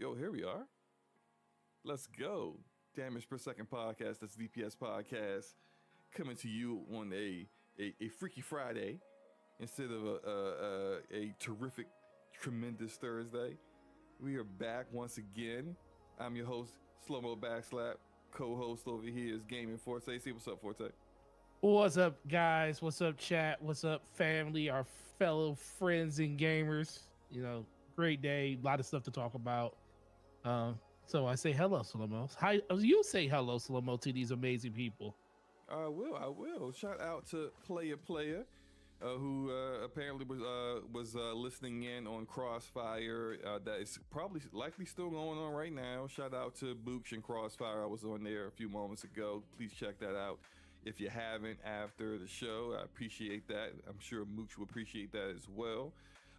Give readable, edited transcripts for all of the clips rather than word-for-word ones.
Yo, here we are. Let's go. Damage per second podcast. That's DPS podcast coming to you on a Freaky Friday instead of a terrific, tremendous Thursday. We are back once again. I'm your host, Slow Mo Backslap. Co-host over here is Gaming Forte. Say what's up, Forte. What's up, guys? What's up, chat? What's up, family? Our fellow friends and gamers. You know, great day. A lot of stuff to talk about. So I say hello, Slow-Mo. How you say hello, Slow-Mo, to these amazing people? I will. Shout out to Player, who apparently was listening in on Crossfire. That is probably likely still going on right now. Shout out to Booch and Crossfire. I was on there a few moments ago. Please check that out if you haven't after the show. I appreciate that. I'm sure Mooch will appreciate that as well.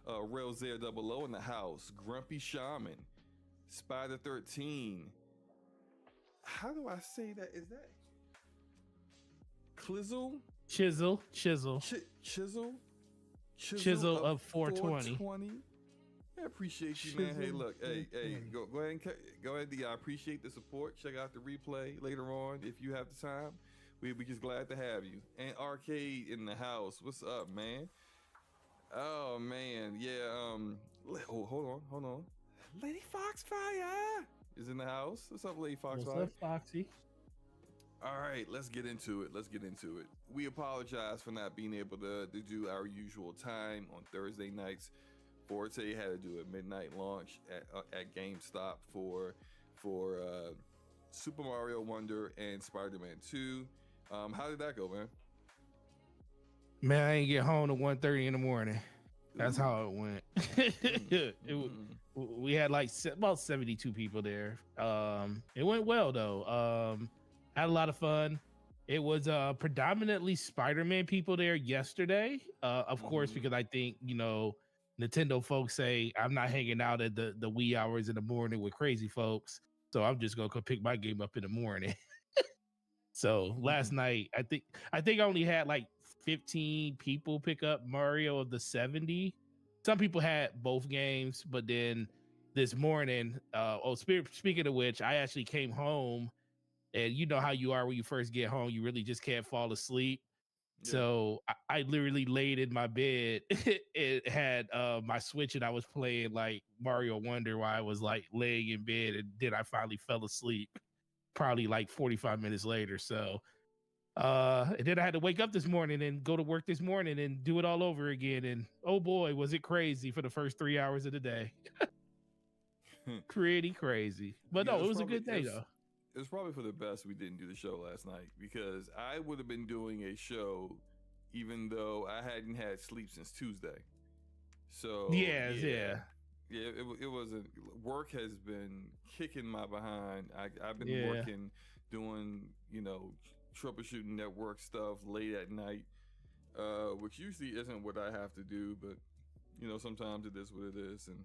Rails there 00 in the house. Grumpy Shaman. Spider 13. How do I say that? Is that Chisel of 420. I appreciate you, man. Hey, look, hey, go ahead and I appreciate the support. Check out the replay later on if you have the time. We just glad to have you. And Arcade in the house. What's up, man? Oh man, yeah. Hold on. Lady Foxfire is in the house. What's up, Lady Foxfire? What's up, Foxy? All right, let's get into it. We apologize for not being able to do our usual time on Thursday nights. Forte had to do a midnight launch at GameStop for Super Mario Wonder and Spider-Man 2. How did that go, man? Man, I ain't get home to 1:30 in the morning. That's how it went. We had like about 72 people there. It went well though. Had a lot of fun. It was predominantly Spider-Man people there yesterday. Of course, because I think, Nintendo folks say I'm not hanging out at the wee hours in the morning with crazy folks. So I'm just gonna go pick my game up in the morning. So last night, I think I only had like 15 people pick up Mario of the 70. Some people had both games, but then this morning, speaking of which, I actually came home, and you know how you are when you first get home, you really just can't fall asleep. Yeah. So I literally laid in my bed. It had my Switch, and I was playing like Mario Wonder while I was like laying in bed, and then I finally fell asleep probably like 45 minutes later. So and then I had to wake up this morning and go to work this morning and do it all over again. And oh boy, was it crazy for the first 3 hours of the day. Pretty crazy. But no, it was a good day though. It was probably for the best we didn't do the show last night, because I would have been doing a show even though I hadn't had sleep since Tuesday. So yeah. It wasn't. Work has been kicking my behind. I've been working, doing troubleshooting network stuff late at night, which usually isn't what I have to do, but sometimes it is what it is. And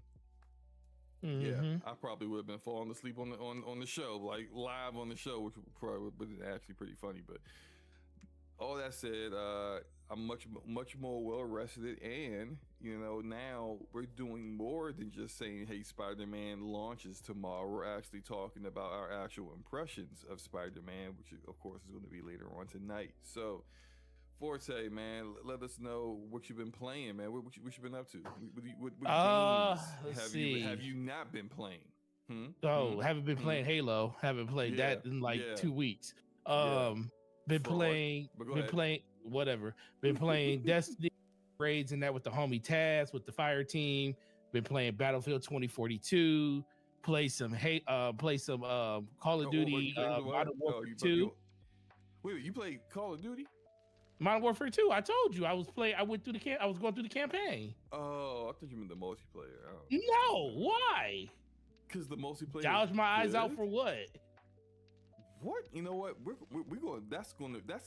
yeah, I probably would have been falling asleep on the show, like live on the show, which probably would have been actually pretty funny. But all that said, I'm much more well rested, and now we're doing more than just saying, hey, Spider-Man launches tomorrow. We're actually talking about our actual impressions of Spider-Man, which of course is going to be later on tonight. So Forte, man, let us know what you've been playing, man. What you been up to? What games have you not been playing? Haven't been playing Halo. Haven't played that in like 2 weeks. Been playing whatever. Been playing Destiny raids and that with the homie Taz with the fire team. Been playing Battlefield 2042. Play some Call of Duty Modern Warfare 2. Wait, you played Call of Duty? Modern Warfare 2. I told you I was going through the campaign. Oh, I thought you meant the multiplayer. No, why? Because the multiplayer. Gouge my eyes out for what? What? You know what? We're going. That's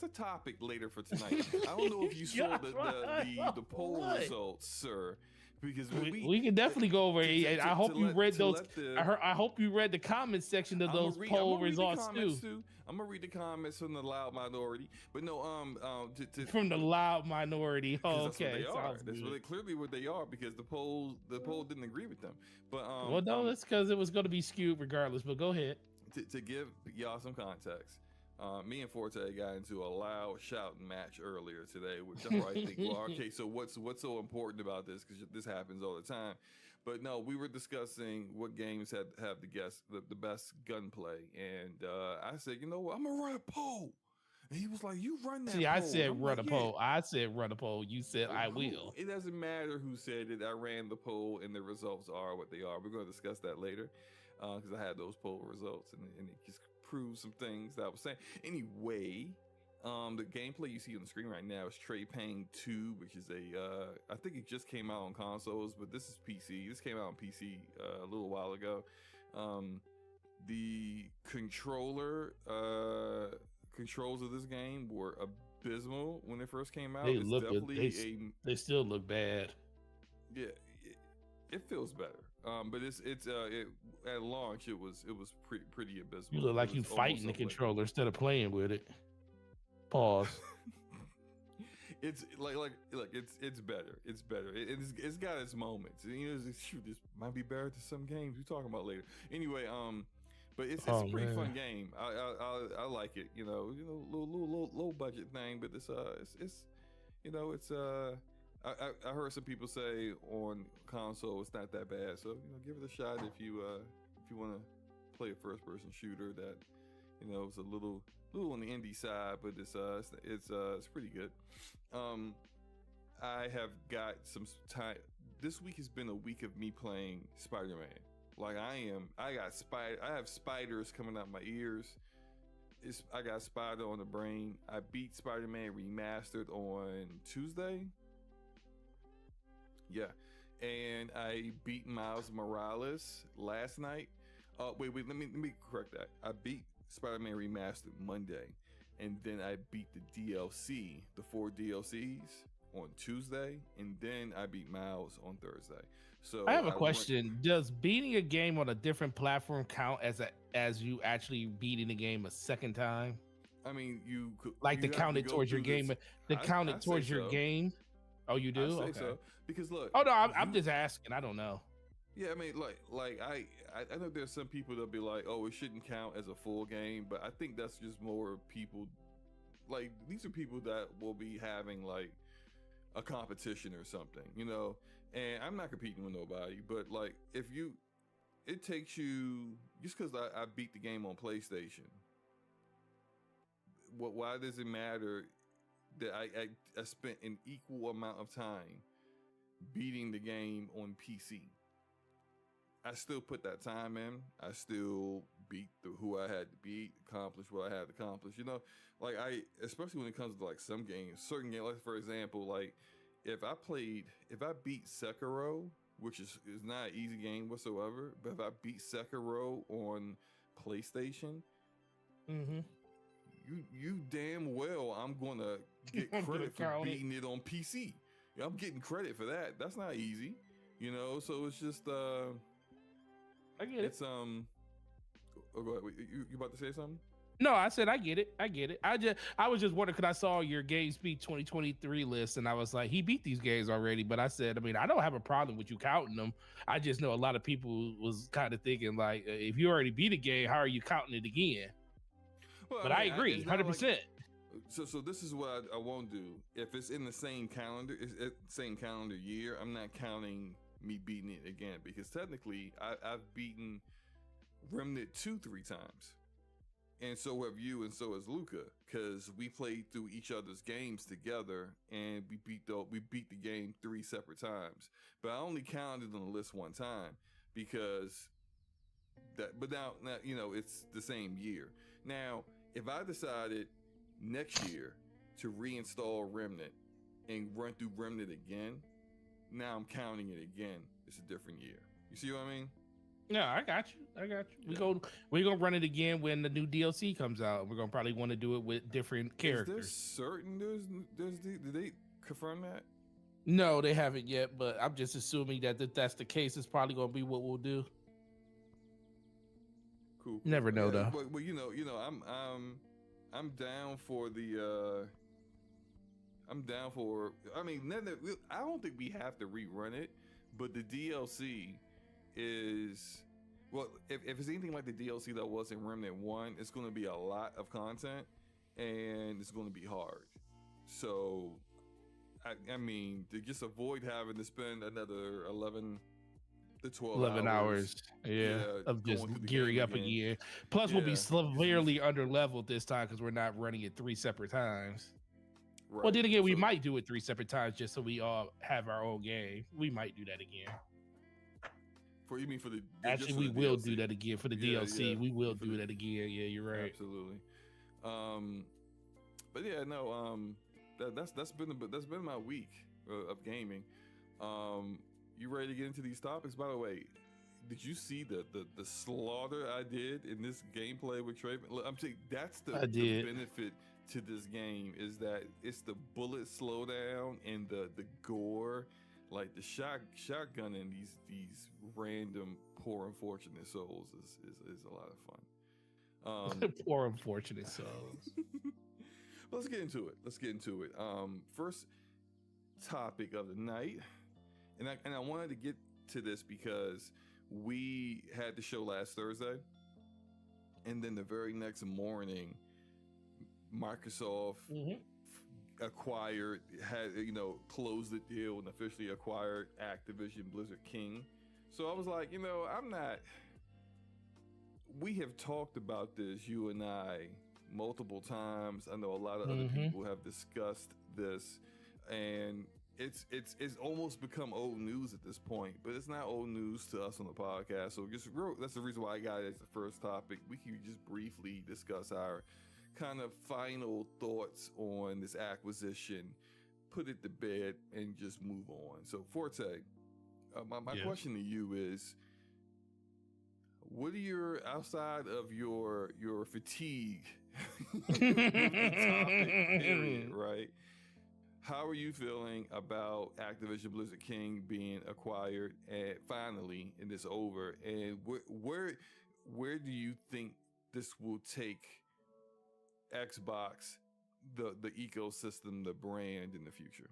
a topic later for tonight. I don't know if you saw the poll results, sir. because we can definitely go over it. I hope you read those. I hope you read the comment section of those poll results too. I'm gonna read the comments from the loud minority, but no, from the loud minority. Oh, okay, that's clearly what they are because the poll didn't agree with them. But well, no, that's because it was going to be skewed regardless. But go ahead. To give y'all some context. Me and Forte got into a loud shouting match earlier today, which I probably think, well, okay, so what's so important about this? Because this happens all the time. But no, we were discussing what games have the best gunplay, and I said, you know what, I'm gonna run a poll. And he was like, "You run that." See, I said run a poll. I said run a poll. You said I will. It doesn't matter who said it. I ran the poll, and the results are what they are. We're going to discuss that later because I had those poll results, and it just proves some things that I was saying. Anyway, the gameplay you see on the screen right now is Trey Payne 2, which is I think it just came out on consoles, but this is PC. This came out on PC a little while ago. The controls of this game were abysmal when it first came out. They still look bad. Yeah, it feels better. But at launch it was pretty abysmal. You look like you fighting the controller instead of playing with it. Pause. It's it's better. It's better. It's got its moments. You know, shoot, this might be better to some games we're talking about later. Anyway, but it's a pretty fun game. I like it. You know, low budget thing, but it's you know, it's I heard some people say on console it's not that bad. So you know, give it a shot if you want to play a first person shooter that you know it's a little on the indie side, but it's pretty good. I have got some time. This week has been a week of me playing Spider-Man. Like I have spiders coming out my ears. I got spider on the brain. I beat Spider-Man Remastered on Tuesday. Yeah. And I beat Miles Morales last night. Wait, let me correct that. I beat Spider-Man Remastered Monday. And then I beat the DLC, the 4 DLCs on Tuesday. And then I beat Miles on Thursday. So I have a question. Does beating a game on a different platform count as you actually beating the game a second time? I mean, you could like to count it towards your game. The count it towards your game. Oh, you do? I say so. Because look. Oh no, I'm just asking. I don't know. Yeah, I mean, like I know there's some people that'll be like, oh, it shouldn't count as a full game, but I think that's just more people. Like these are people that will be having like a competition or something, you know. And I'm not competing with nobody, but like it takes you just because I beat the game on PlayStation. Why does it matter that I spent an equal amount of time beating the game on PC? I still put that time in. I still beat who I had to beat, accomplish what I had to accomplish. You know, like especially when it comes to like some games, certain games. Like for example, like. If I beat Sekiro, which is not an easy game whatsoever, but if I beat Sekiro on PlayStation, you damn well I'm gonna get credit for beating it on PC. I'm getting credit for that. That's not easy, you know. So it's just I get it. It's oh, go ahead. You about to say something? No, I said I get it. I was just wondering because I saw your GameSpeak 2023 list and I was like, he beat these games already. But I said, I mean, I don't have a problem with you counting them. I just know a lot of people was kind of thinking like, if you already beat a game, how are you counting it again? Well, but I agree, 100%. Like, so this is what I won't do. If it's in the same calendar year, I'm not counting me beating it again because technically I've beaten Remnant 2 3 times. And so have you, and so has Luca, because we played through each other's games together, and we beat the game 3 separate times. But I only counted on the list one time because but now you know it's the same year. Now, if I decided next year to reinstall Remnant and run through Remnant again, now I'm counting it again. It's a different year. You see what I mean? Yeah, I got you. Yeah. We're gonna run it again when the new DLC comes out. We're gonna probably want to do it with different characters. Is there certain did they confirm that? No, they haven't yet, but I'm just assuming that if that's the case, it's probably going to be what we'll do. Cool. Never know, though. Well, I'm down for the. I'm down for. I mean, I don't think we have to rerun it, but the DLC is. Well, if it's anything like the DLC that was in Remnant 1, it's going to be a lot of content, and it's going to be hard. So, I mean, to just avoid having to spend another 11 to 12 hours of just gearing up again. Plus, we'll be severely under leveled this time because we're not running it 3 separate times. Right. Well, then again, we might do it 3 separate times just so we all have our own game. We might do that again. You mean for the actually we will do that again for the DLC. Yeah. We will do that again. Yeah, you're right. Absolutely. But yeah, no. That's been my week of gaming. You ready to get into these topics? By the way, did you see the slaughter I did in this gameplay with Trayvon? I'm saying that's the benefit to this game is that it's the bullet slowdown and the gore. Like the shotgunning these random poor unfortunate souls is a lot of fun. Poor unfortunate souls. Let's get into it. First topic of the night, and I wanted to get to this because we had the show last Thursday, and then the very next morning, Microsoft. Mm-hmm. Closed the deal and officially acquired Activision Blizzard King. So I was like, we have talked about this, you and I, multiple times. I know a lot of other people have discussed this, and it's almost become old news at this point, but it's not old news to us on the podcast. So that's the reason why I got it as the first topic. We can just briefly discuss our kind of final thoughts on this acquisition, put it to bed, and just move on. So Forte, my question to you is, what are your, outside of your fatigue with the topic period, right? How are you feeling about Activision Blizzard King being acquired and finally, and it's over? And where do you think this will take Xbox, the ecosystem, the brand in the future?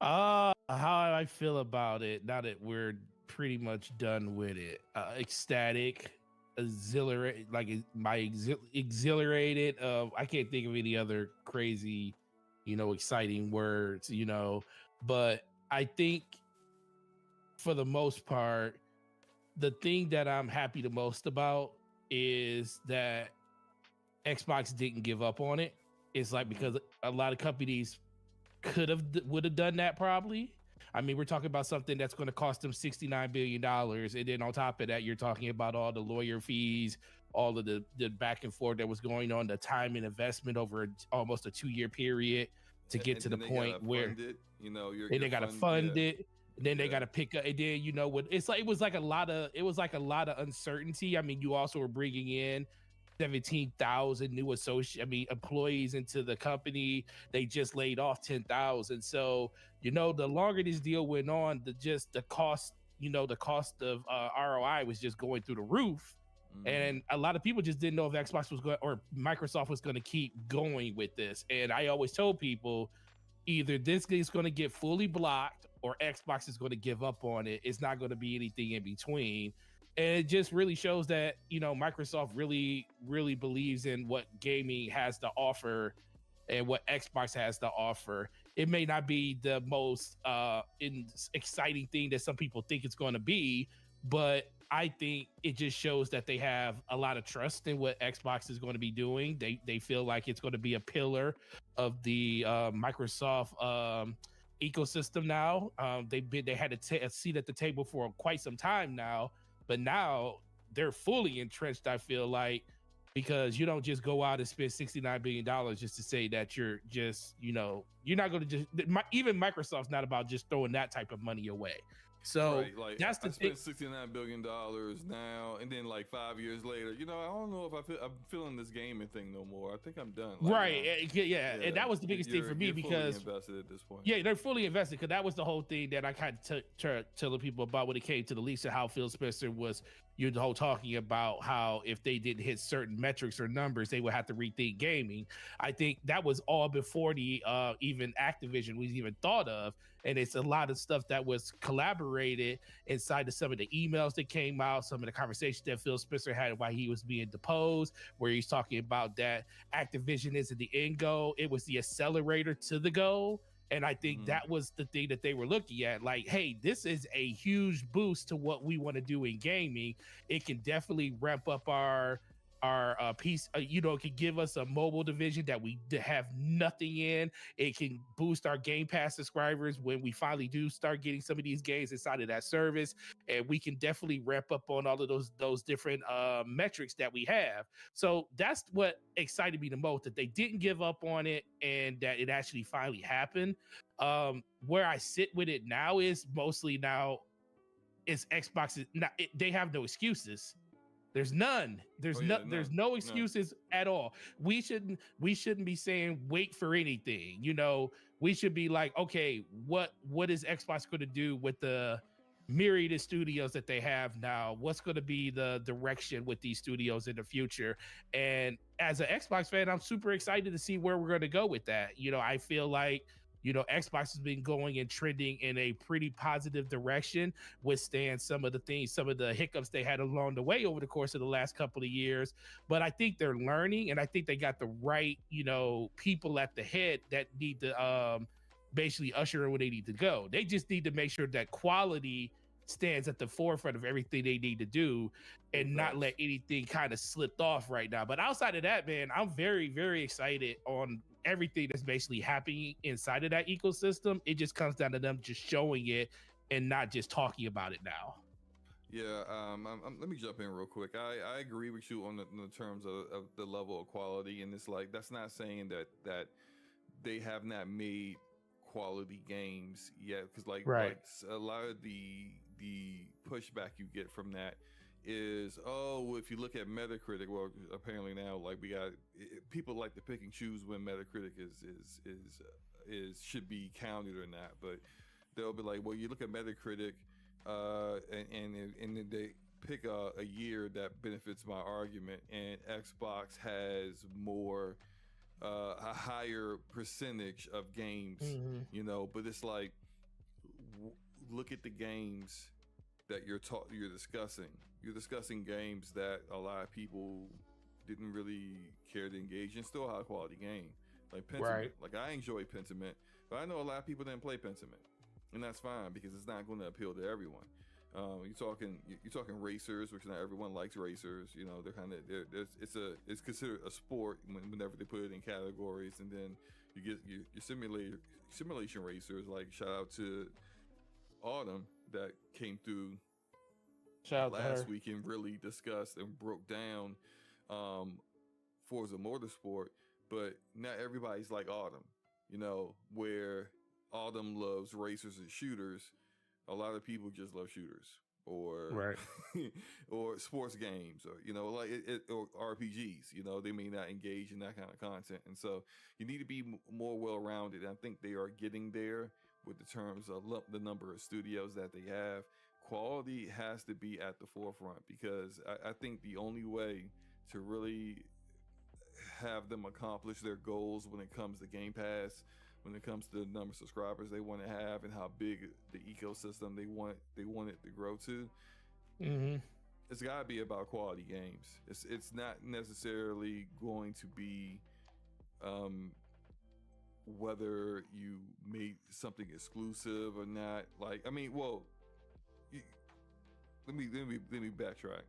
How I feel about it now that we're pretty much done with it. Ecstatic, exhilarated, exhilarated. I can't think of any other crazy, exciting words, but I think for the most part, the thing that I'm happy the most about is that Xbox didn't give up on it. It's like, because a lot of companies would have done that probably. I mean, we're talking about something that's going to cost them $69 billion. And then on top of that, you're talking about all the lawyer fees, all of the back and forth that was going on, the time and investment over almost a 2-year period to get to the point where they got to fund it. And then they got to pick up. And then, it was like a lot of uncertainty. I mean, you also were bringing in 17,000 new employees into the company. They just laid off 10,000. So, the longer this deal went on, the cost of ROI was just going through the roof. And a lot of people just didn't know if Xbox was going, or Microsoft was going to keep going with this. And I always told people, either this is going to get fully blocked or Xbox is going to give up on it. It's not going to be anything in between. And it just really shows that, Microsoft really, really believes in what gaming has to offer and what Xbox has to offer. It may not be the most exciting thing that some people think it's going to be, but I think it just shows that they have a lot of trust in what Xbox is going to be doing. They feel like it's going to be a pillar of the Microsoft ecosystem now. They had a seat at the table for quite some time now. But now they're fully entrenched, I feel like, because you don't just go out and spend $69 billion just to say that you're just, you're not going to just, even Microsoft's not about just throwing that type of money away. So right, like that's the I thing. spent $69 billion now, and then like 5 years later, you know, I don't know if I'm feeling this gaming thing no more. I think I'm done. Like, Right. Yeah. And that was the biggest thing for me you're fully because invested at this point. yeah, they're fully invested because that was the whole thing that I kind of telling people about when it came to the leaks of how Phil Spencer was, the whole talking about how if they didn't hit certain metrics or numbers, they would have to rethink gaming. I think that was all before the even Activision was even thought of, and it's a lot of stuff that was collaborated inside of some of the emails that came out, some of the conversations that Phil Spencer had while he was being deposed, where he's talking about that Activision isn't the end goal, it was the accelerator to the goal. And I think that was the thing that they were looking at. Like, hey, this is a huge boost to what we want to do in gaming. It can definitely ramp up our piece. It can give us a mobile division that we have nothing in. It can boost our Game Pass subscribers when we finally do start getting some of these games inside of that service, and we can definitely ramp up on all of those different metrics that we have. So that's what excited me the most, that they didn't give up on it and that it actually finally happened. Where I sit with it now is mostly now it's Xbox. They have no excuses. There's none. There's no excuses at all. We shouldn't be saying wait for anything. We should be like, okay, what is Xbox going to do with the myriad of studios that they have now? What's going to be the direction with these studios in the future? And as an Xbox fan, I'm super excited to see where we're going to go with that. I feel like Xbox has been going and trending in a pretty positive direction, withstand some of the hiccups they had along the way over the course of the last couple of years. But I think they're learning, and I think they got the right, people at the head that need to basically usher in where they need to go. They just need to make sure that quality stands at the forefront of everything they need to do and not let anything kind of slip off right now. But outside of that, man, I'm very, very excited on everything that's basically happening inside of that ecosystem. It just comes down to them just showing it and not just talking about it now. Yeah, let me jump in real quick. I agree with you on the terms of the level of quality, and it's like that's not saying that they have not made quality games yet, because like a lot of the pushback you get from that is, if you look at Metacritic, well, apparently now like we got people like to pick and choose when Metacritic is should be counted or not, but they'll be like, well, you look at Metacritic and then they pick a year that benefits my argument, and Xbox has more a higher percentage of games, but it's like, look at the games that you're discussing. You're discussing games that a lot of people didn't really care to engage in. Still a high quality game, like Pentiment. Right. Like I enjoy Pentiment, but I know a lot of people didn't play Pentiment, and that's fine because it's not going to appeal to everyone. You're talking racers, which not everyone likes racers. They're kind of it's considered a sport whenever they put it in categories, and then you get your simulation racers. Like shout out to Autumn that came through last week and really discussed and broke down Forza Motorsport. But not everybody's like Autumn, where Autumn loves racers and shooters. A lot of people just love shooters or or sports games, or RPGs. They may not engage in that kind of content, and so you need to be more well-rounded. I think they are getting there with the terms of the number of studios that they have. Quality has to be at the forefront, because I think the only way to really have them accomplish their goals when it comes to Game Pass, when it comes to the number of subscribers they want to have and how big the ecosystem they want it to grow to, it's got to be about quality games. It's not necessarily going to be whether you made something exclusive or not. Like, I mean, well, let me backtrack.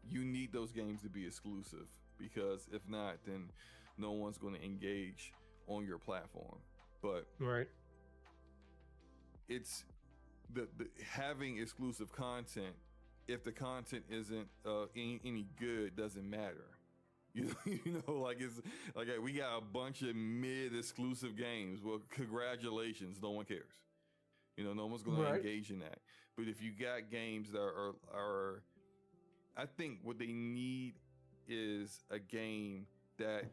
You need those games to be exclusive, because if not, then no one's going to engage on your platform. But it's the having exclusive content. If the content isn't any good, doesn't matter. Like it's like, hey, we got a bunch of mid exclusive games. Well, congratulations, no one cares. No one's going to engage in that. But if you got games that are, I think what they need is a game that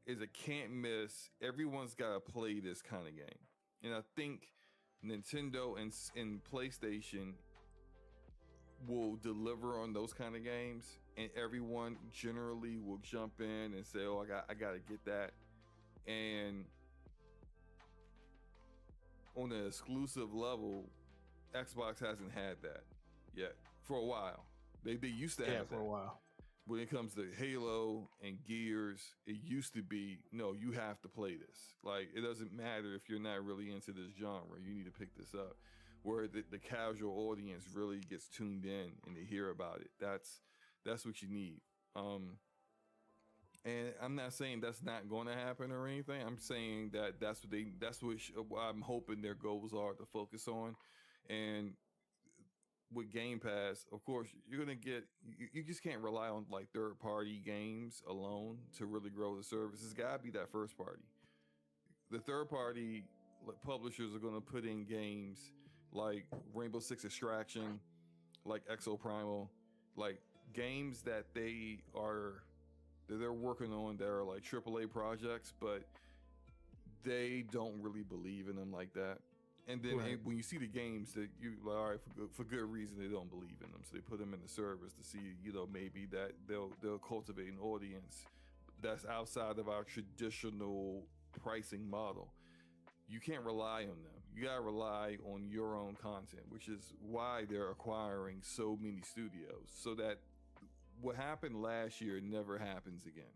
is a can't miss. Everyone's got to play this kind of game. And I think Nintendo and PlayStation will deliver on those kind of games, and everyone generally will jump in and say, "Oh, I got to get that." And on an exclusive level, Xbox hasn't had that yet for a while. They used to have for a while. When it comes to Halo and Gears, it used to be, no, you have to play this. Like, it doesn't matter if you're not really into this genre, you need to pick this up. Where the casual audience really gets tuned in and they hear about it. That's what you need. And I'm not saying that's not going to happen or anything. I'm saying that that's what I'm hoping their goals are to focus on. And with Game Pass, of course, you're going to get, you just can't rely on like third party games alone to really grow the service. It's got to be that first party. The third party publishers are going to put in games like Rainbow Six Extraction, like Exo Primal, like games that they're working on that are like AAA projects, but they don't really believe in them like that. And then when you see the games that you like, all right, for good reason, they don't believe in them, so they put them in the service to see, maybe that they'll cultivate an audience that's outside of our traditional pricing model. You can't rely on them. You gotta rely on your own content, which is why they're acquiring so many studios, so that what happened last year never happens again.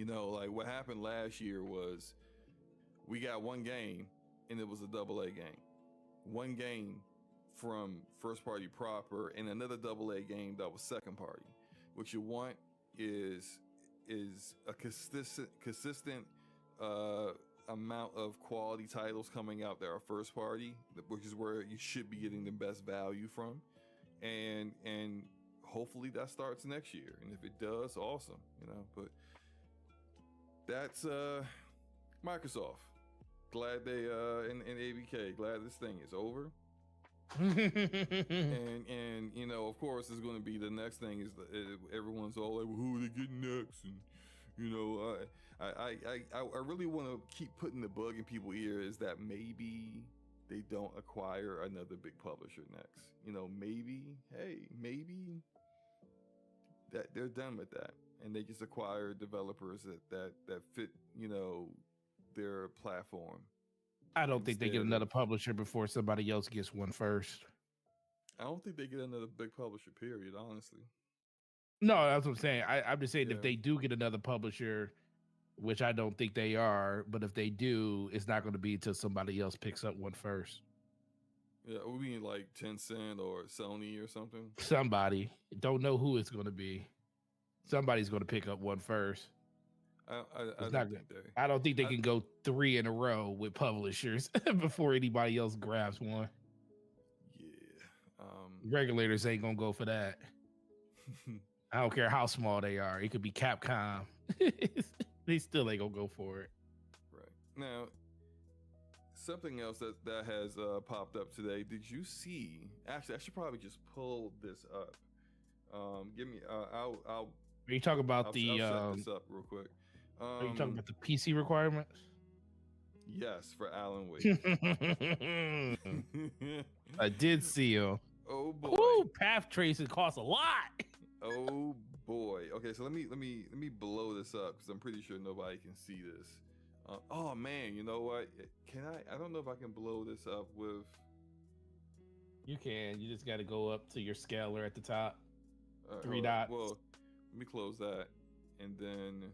Like what happened last year was we got one game and it was a AA game. One game from first party proper and another AA game that was second party. What you want is a consistent amount of quality titles coming out that are first party, which is where you should be getting the best value from. And hopefully that starts next year. And if it does, awesome, but that's Microsoft. Glad they and ABK, glad this thing is over. and of course it's going to be the next thing is everyone's all like, well, who are they getting next? And I really want to keep putting the bug in people's ears that maybe they don't acquire another big publisher next. Maybe that they're done with that and they just acquire developers that fit their platform. I don't think they get another publisher before somebody else gets one first. I don't think they get another big publisher, period, honestly. No, that's what I'm saying. I'm just saying if they do get another publisher, which I don't think they are, but if they do, it's not going to be until somebody else picks up one first. Yeah, we mean like Tencent or Sony or something? Somebody. Don't know who it's going to be. Somebody's going to pick up one first. I don't think they can go 3 in a row with publishers before anybody else grabs one. Yeah. Regulators ain't gonna go for that. I don't care how small they are. It could be Capcom. They still ain't gonna go for it. Right. Now, something else that has popped up today. Did you see? Actually, I should probably just pull this up. Give me. I'll. Are you talking about I'll set this up real quick. Are you talking about the PC requirements? Yes, for Alan Wake. I did see you. Oh boy. Ooh, path tracing costs a lot. Oh boy. Okay, so let me blow this up because I'm pretty sure nobody can see this. Oh man, you know what? Can I? I don't know if I can blow this up with. You can. You just got to go up to your scaler at the top. 3 right, dots. Well, let me close that, and then.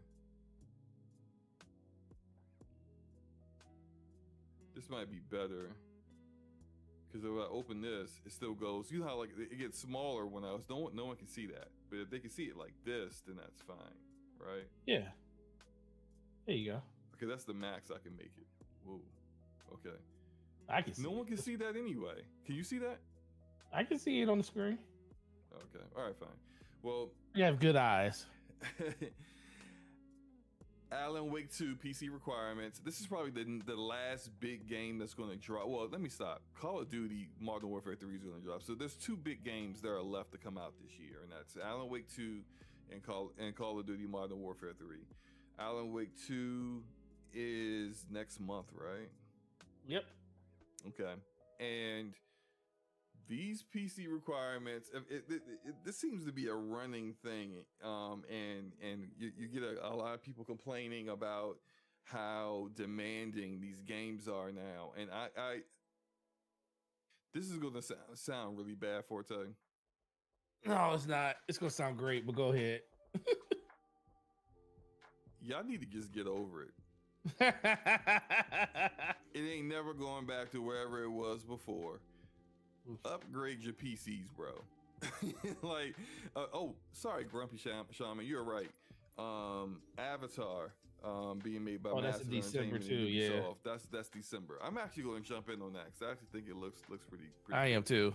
This might be better because if I open this, it still goes. You know how like it gets smaller when no one can see that, but if they can see it like this, then that's fine, right? Yeah. There you go. Okay, that's the max I can make it. Whoa. Okay. I can see. No one can see that anyway. Can you see that? I can see it on the screen. Okay. All right. Fine. Well, you have good eyes. Alan Wake 2 PC requirements. This is probably the last big game that's going to drop. Well, let me stop. Call of Duty Modern Warfare 3 is going to drop. So there's 2 big games that are left to come out this year, and that's Alan Wake 2 and Call of Duty Modern Warfare 3. Alan Wake 2 is next month, right? Yep. Okay. And these PC requirements, this seems to be a running thing, and you get a lot of people complaining about how demanding these games are now, and I this is going to sound really bad, Forte. No, it's not. It's going to sound great, but go ahead. Y'all need to just get over it. It ain't never going back to wherever it was before. Upgrade your PCs, bro. Like, oh, sorry, Grumpy Shaman, you're right. Avatar, being made by that's in December too. Yeah, that's December. I'm actually going to jump in on that because I actually think it looks pretty. I am too.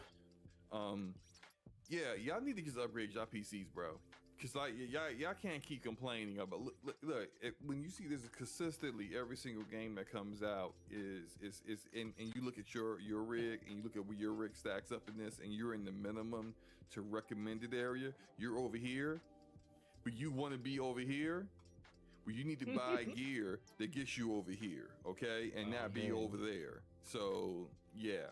Yeah, y'all need to just upgrade y'all PCs, bro. Cause like y'all can't keep complaining about look when you see this consistently every single game that comes out is and you look at your rig and you look at where your rig stacks up in this and you're in the minimum to recommended area, you're over here, but you want to be over here, well you need to buy gear that gets you over here, okay, and not be over there. So yeah.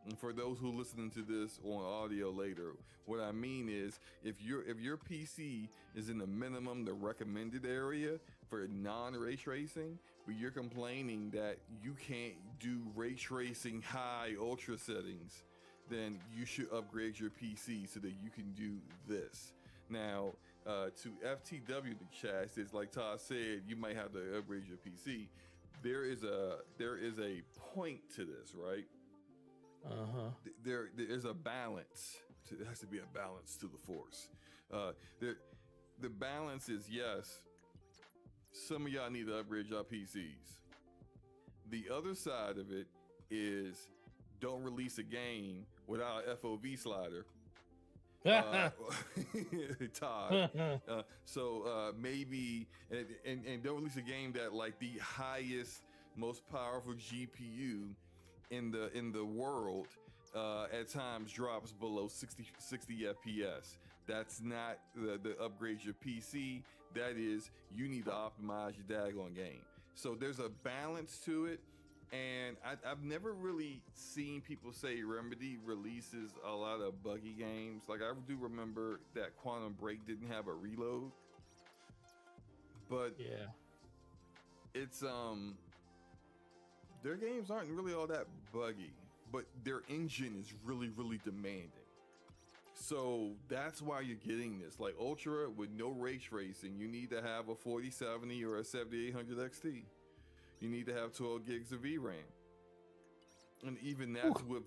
And for those who listening to this on audio later, what I mean is if your PC is in the minimum, the recommended area for non-ray tracing, but you're complaining that you can't do ray tracing high ultra settings, then you should upgrade your PC so that you can do this. Now, to FTW the chat, it's like Todd said, you might have to upgrade your PC. There is a point to this, right? There is a balance. There has to be a balance to the force. The balance is, yes, some of y'all need to upgrade y'all PCs. The other side of it is don't release a game without an FOV slider. Todd. Maybe and don't release a game that like the highest, most powerful GPU in the world at times drops below 60 FPS. That's not the upgrade your PC. That is, you need to optimize your daggone game. So there's a balance to it, and I've never really seen people say Remedy releases a lot of buggy games. Like I do remember that Quantum Break didn't have a reload, but yeah, it's their games aren't really all that buggy, but their engine is really, really demanding. So that's why you're getting this. Like Ultra with no ray tracing, you need to have a 4070 or a 7800 XT. You need to have 12 gigs of VRAM. And even that's with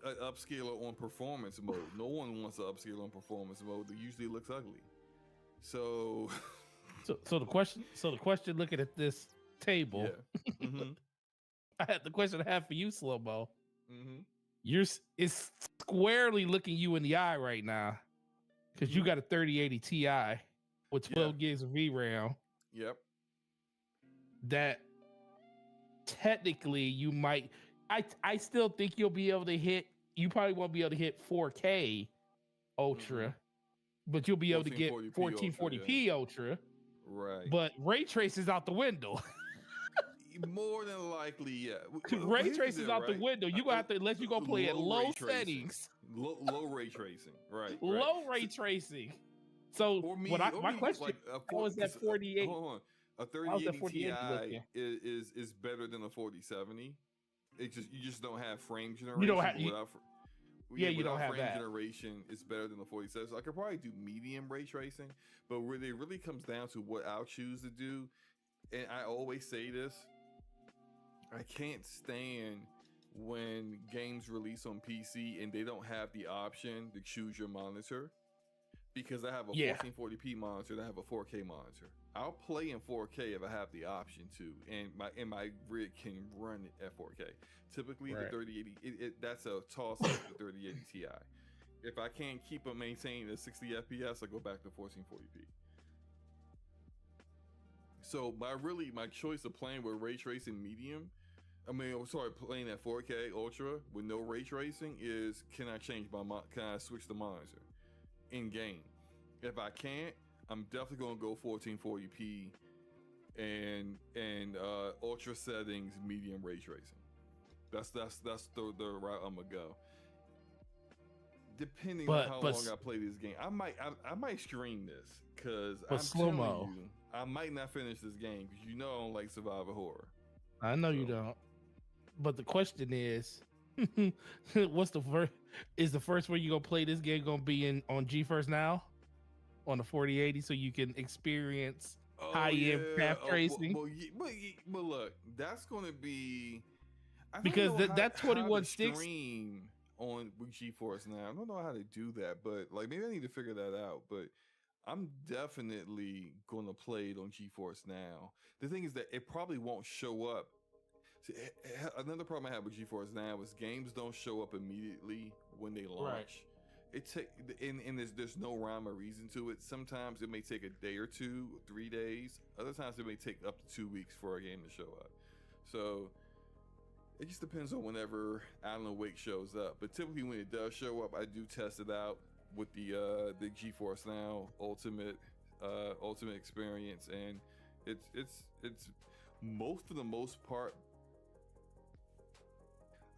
an upscaler on performance mode. No one wants an upscaler on performance mode. That usually looks ugly. So the question looking at this table. Yeah. Mm-hmm. The question I have for you, Slow Mo. Mm-hmm. It's squarely looking you in the eye right now, because you got a 3080 Ti with 12 gigs of VRAM. Yep. That technically you might. I still think you'll be able to hit. You probably won't be able to hit 4K Ultra, but you'll be able to get 1440p Ultra. Right. But ray trace is out the window. More than likely, yeah. Ray tracing out the window. You gonna have to, unless you gonna play at low settings. Low ray tracing, right? Low ray tracing. So my question: like how is that 48? Hold on, a 3080 Ti is better than a 4070. You just don't have frame generation. You don't have. You don't have frame that. Generation is better than the 47. So I could probably do medium ray tracing, but where it really comes down to what I'll choose to do, and I always say this. I can't stand when games release on PC and they don't have the option to choose your monitor, because I have a 1440p monitor and I have a 4K monitor. I'll play in 4K if I have the option to, and my rig can run it at 4K. Typically, the 3080 that's a toss up the 3080 Ti. If I can't keep it maintained at 60 FPS, I go back to 1440p. So my choice of playing with ray tracing medium, playing at 4K ultra with no ray tracing is, can I switch the monitor in game? If I can't, I'm definitely gonna go 1440p and ultra settings, medium ray tracing. That's the route I'm gonna go. Depending on how long I play this game, I might stream this, because I'm telling you, I might not finish this game, because I don't like survival horror. I know you don't. But the question is, what's the first? Is the first way you gonna play this game gonna be on GeForce Now, on the 4080, so you can experience high-end path tracing? But look, that's gonna be because that's 2160 on GeForce Now. I don't know how to do that, but like maybe I need to figure that out. But I'm definitely gonna play it on GeForce Now. The thing is that it probably won't show up. See, another problem I have with GeForce Now is games don't show up immediately when they launch. Right. There's no rhyme or reason to it. Sometimes it may take a day or 2, 3 days. Other times it may take up to 2 weeks for a game to show up. So it just depends on whenever Alan Wake shows up. But typically when it does show up, I do test it out with the GeForce Now Ultimate experience, and it's for the most part.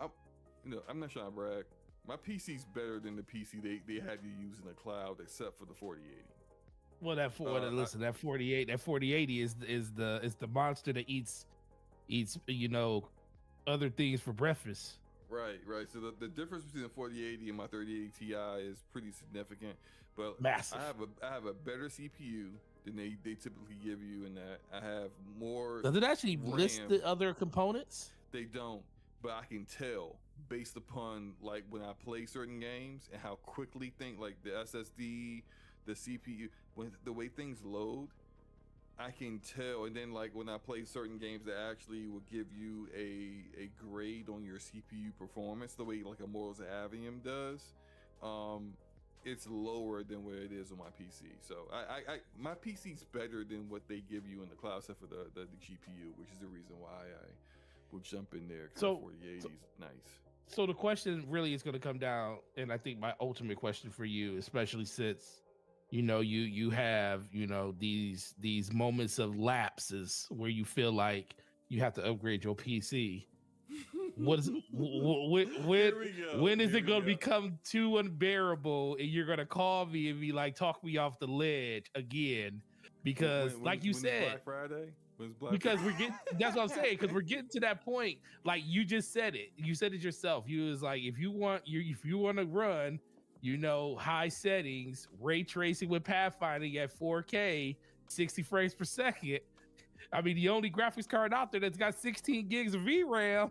I'm not trying to brag. My PC's better than the PC they had to use in the cloud, except for the 4080. Well, that 4080 is the monster that eats other things for breakfast. Right. So the difference between the 4080 and my 3080 Ti is pretty significant, but massive. I have a better CPU than they typically give you, in that I have more. Does it actually list the other components? They don't, but I can tell based upon like when I play certain games and how quickly like the SSD, the CPU, when the way things load, I can tell. And then like when I play certain games that actually will give you a grade on your CPU performance, the way like Immortals of Aveum does, it's lower than where it is on my PC. So my PC's better than what they give you in the cloud, except for the GPU, which is the reason why I will jump in there. So 4080 is nice. So the question really is going to come down, and I think my ultimate question for you, especially since you have these moments of lapses where you feel like you have to upgrade your PC. When is it going to become too unbearable and you're going to call me and be like, talk me off the ledge again? Because like you said, Black Friday? Because we're getting, that's what I'm saying, because we're getting to that point. Like you just said it. You said it yourself. You was like, if you want to run, high settings, ray tracing with pathfinding at 4K, 60 frames per second. I mean, the only graphics card out there that's got 16 gigs of VRAM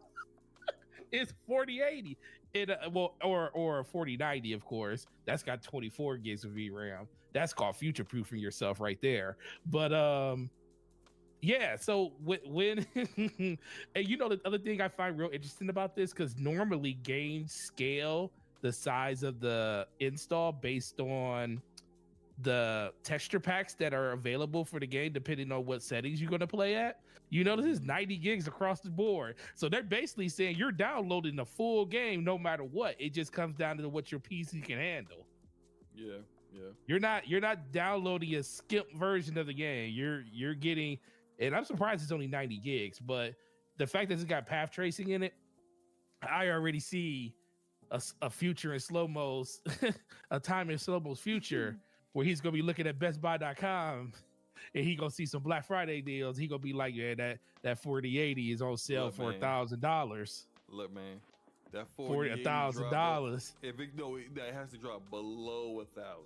is 4080. Or 4090, of course. That's got 24 gigs of VRAM. That's called future-proofing yourself right there. But yeah, so when and the other thing I find real interesting about this, because normally games scale the size of the install based on the texture packs that are available for the game, depending on what settings you're going to play at. This is 90 gigs across the board. So they're basically saying you're downloading the full game no matter what. It just comes down to what your PC can handle. Yeah. You're not downloading a skimp version of the game. You're getting, and I'm surprised it's only 90 gigs, but the fact that it's got path tracing in it, I already see a future in slow-mo's, a time in slow-mo's future where he's going to be looking at bestbuy.com and he going to see some Black Friday deals. He going to be like, yeah, that 4080 is on sale for $1,000. Look, man, that $1,000. If it has to drop below 1,000.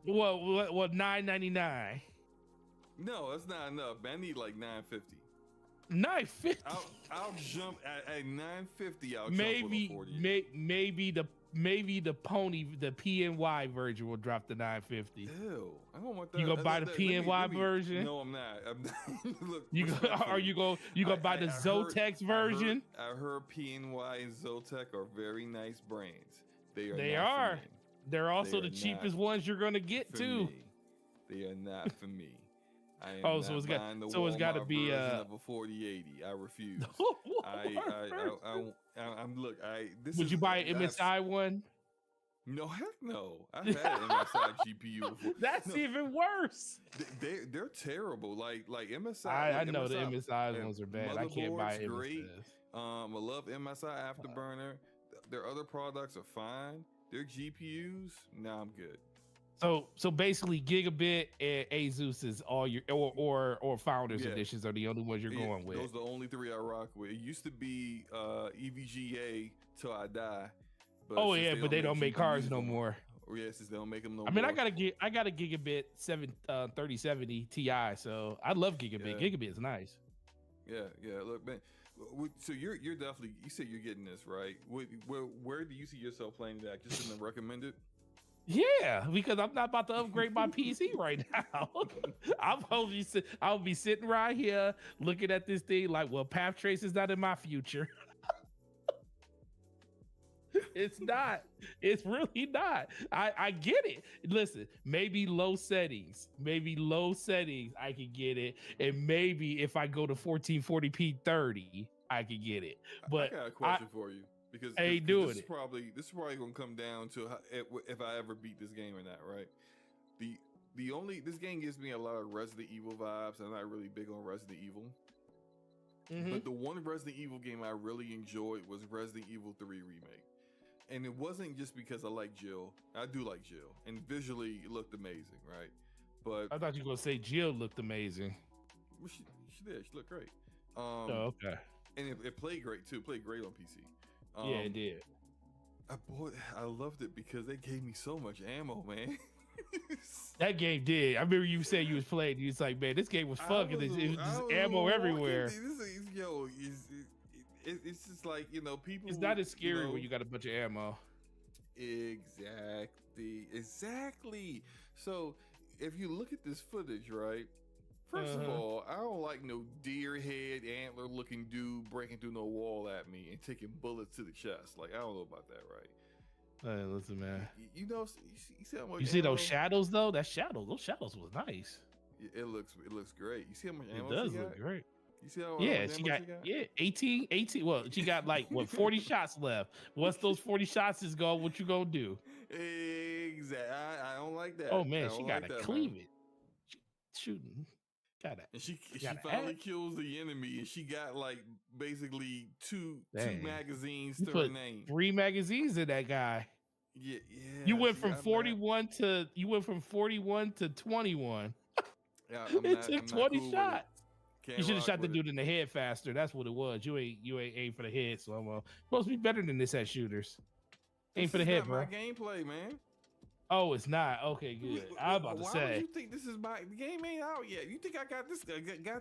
Well, $999. No, that's not enough. Man, I need like $950. $950. I'll jump at $950. I'll maybe jump with a 40. maybe the PNY version will drop to $950. Ew, I don't want that. You gonna buy the PNY version? No, I'm not. Look, you gonna buy the Zotex version? I heard PNY and Zotex are very nice brands. They are. They're also the cheapest ones you're gonna get too. They are not for me. I am Oh, not buying the it's got to Walmart be version of a 4080. I refuse. I'm look. This Would is you buy an MSI one? No, heck no. I've had an MSI GPU before. That's No, even worse. they're terrible. Like MSI. I Look, know the MSI MSI ones are bad. I can't buy motherboards great. MSIs. I love MSI Afterburner. Their other products are fine. Their GPUs, nah, I'm good. So basically, Gigabit and Asus is all your or Founders editions are the only ones you're going with. Those are the only three I rock with. It used to be EVGA till I die. But but they don't make cars no more. Yes, they don't make them no more. I mean, I got a Gigabit 3070 Ti, so I love Gigabit. Yeah. Gigabit is nice. Yeah. Look, man. So you're definitely, you said you're getting this right. Where do you see yourself playing that? Just in the recommended? Yeah, because I'm not about to upgrade my PC right now. I'll be sitting right here looking at this thing like, well, Path Trace is not in my future. It's not. It's really not. I get it. Listen, maybe low settings. I can get it. And maybe if I go to 1440p 30, I can get it. But I got a question for you. Because this is probably gonna come down to if I ever beat this game or not, right? This game gives me a lot of Resident Evil vibes. I'm not really big on Resident Evil, but the one Resident Evil game I really enjoyed was Resident Evil 3 Remake, and it wasn't just because I like Jill. I do like Jill, and visually it looked amazing, right? But I thought you were gonna say Jill looked amazing. Well, she did. She looked great. Okay. And it played great too. It played great on PC. Yeah, it did. I loved it because they gave me so much ammo, man. That game did. I remember you said you was playing. You was like, man, this game was fun because it was just ammo everywhere. It's just like, people. It's not as scary when you got a bunch of ammo. Exactly. So if you look at this footage, right? First of all, I don't like no deer head antler looking dude breaking through no wall at me and taking bullets to the chest. Like, I don't know about that, right? Hey, listen, man. You see how much you see those shadows though? Those shadows was nice. It looks great. You see how much ammo it does look great. You see how she got 18. Well, she got like 40 shots left. Once those 40 shots is gone, what you gonna do? Exactly. I don't like that. Oh man, she got to cleave it. Shooting. And she finally kills the enemy, and she got like basically two magazines to her name. 3 magazines in that guy. Yeah. You went from 41 to 21. Yeah, it took 20 shots. You should have shot the dude in the head faster. That's what it was. You ain't aim for the head, Slow-mo. Supposed to be better than this at shooters. Aim for the head, bro. My gameplay, man. Oh, it's not. Okay, good. I'm about to say. Why do you think this is the game ain't out yet? You think I got this?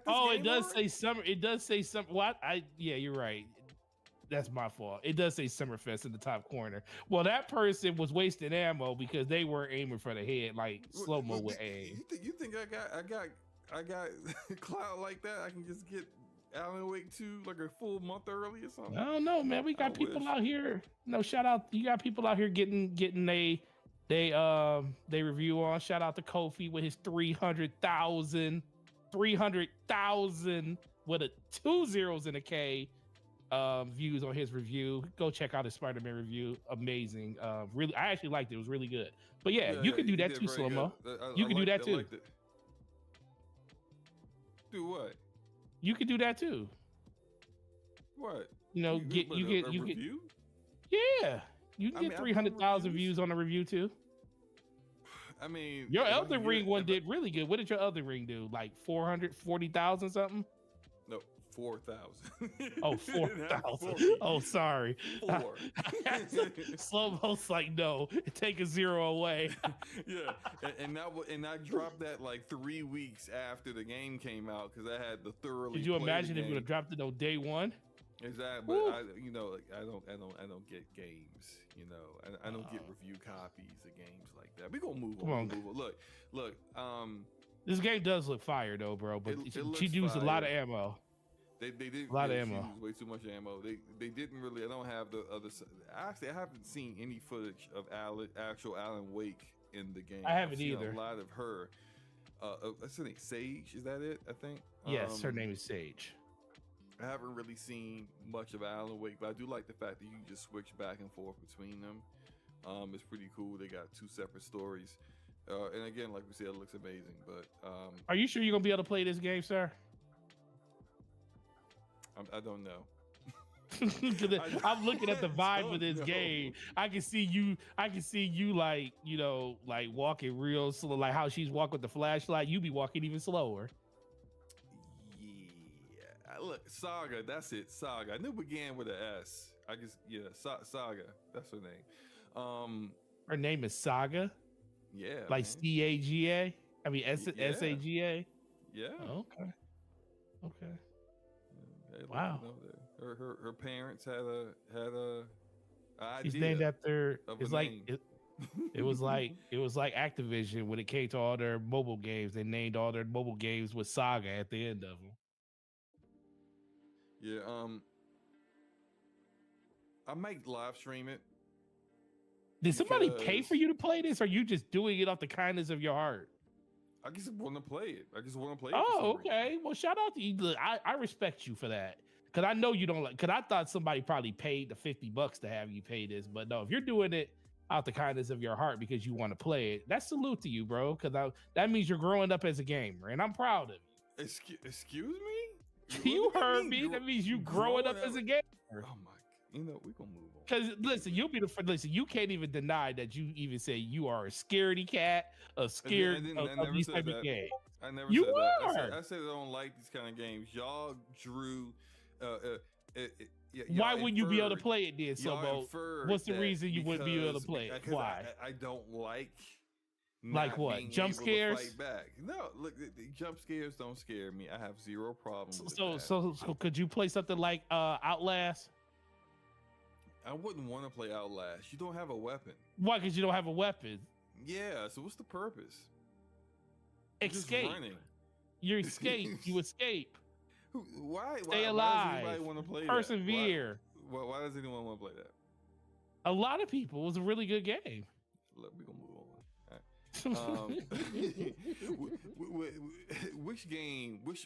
Oh, it does say summer. It does say summer. What? Yeah, you're right. That's my fault. It does say Summerfest in the top corner. Well, that person was wasting ammo because they were aiming for the head, like slow-mo with aim. You think I got clout like that? I can just get Alan Wake 2 like a full month early or something? I don't know, man. We got people out here. No, shout out. You got people out here getting they review on. Shout out to Kofi with his 300,000 with a 2 zeros and a K views on his review. Go check out his Spider-Man review. Amazing. Really, I actually liked it. It was really good. But yeah, you can do that too, Slow-mo. You can do that too. Do what? You can do that too. What? You get review? Yeah. You can get 300,000 views on a review too. I mean, your Elden Ring one did really good. What did your Elden Ring do? Like 440,000 something? No, 4,000. Oh, 4,000. Oh, sorry. 4. Slow-mo's like, no, take a 0 away. Yeah, and I dropped that like 3 weeks after the game came out because I had the thoroughly. Did you imagine if you would have dropped it on day one? Exactly, but I don't get games. I don't get review copies of games like that. We gonna move on. Look. This game does look fire though, bro. But she used a lot of ammo. They did a lot of ammo. Way too much ammo. They didn't really. I don't have the other. Actually, I haven't seen any footage of actual Alan Wake in the game. I haven't either. A lot of her. What's her name? Sage, is that it? I think. Yes, her name is Sage. I haven't really seen much of Alan Wake, but I do like the fact that you can just switch back and forth between them. It's pretty cool. They got 2 separate stories, and again, like we said, it looks amazing. But are you sure you're gonna be able to play this game, sir? I don't know. I'm looking at the vibe of this game. I can see you like, like walking real slow, like how she's walking with the flashlight. You be walking even slower. Yeah, look, Saga. That's it, Saga. I knew it began with an S. I guess, yeah, Saga. That's her name. Her name is Saga. Yeah, like CAGA. I mean SAGA. Yeah. Oh, okay. Hey, wow. Her parents had a She's named after. It's like it was like Activision when it came to all their mobile games. They named all their mobile games with Saga at the end of them. Yeah. I might live stream it. Did somebody pay for you to play this, or are you just doing it off the kindness of your heart? I just want to play it. Oh, okay. Well, shout out to you. Look, I respect you for that. Because I know you don't like, because I thought somebody probably paid the $50 to have you pay this. But no, if you're doing it out the kindness of your heart because you want to play it, that's salute to you, bro. Because that means you're growing up as a gamer. And I'm proud of you. Excuse me? You heard me. That means you growing up as a gamer. Oh, my. We're going to move on. Because listen, you can't even deny that you even say you are a scaredy cat, scared of these type of games. I never said that. I said I don't like these kind of games. Y'all drew. Why wouldn't you be able to play it then, Slobo? What's the reason you wouldn't be able to play it? Why? I don't like. Like what? Jump scares? Fight back. No, look, the jump scares don't scare me. I have zero problems with that. So could you play something like Outlast? I wouldn't want to play Outlast. You don't have a weapon. Why? Because you don't have a weapon. Yeah. So what's the purpose? Escape. You escape. You escape. Why? Stay alive. Why does anybody want to play Persevere. That? Why does anyone want to play that? A lot of people. It was a really good game. Look, we're gonna move on. All right.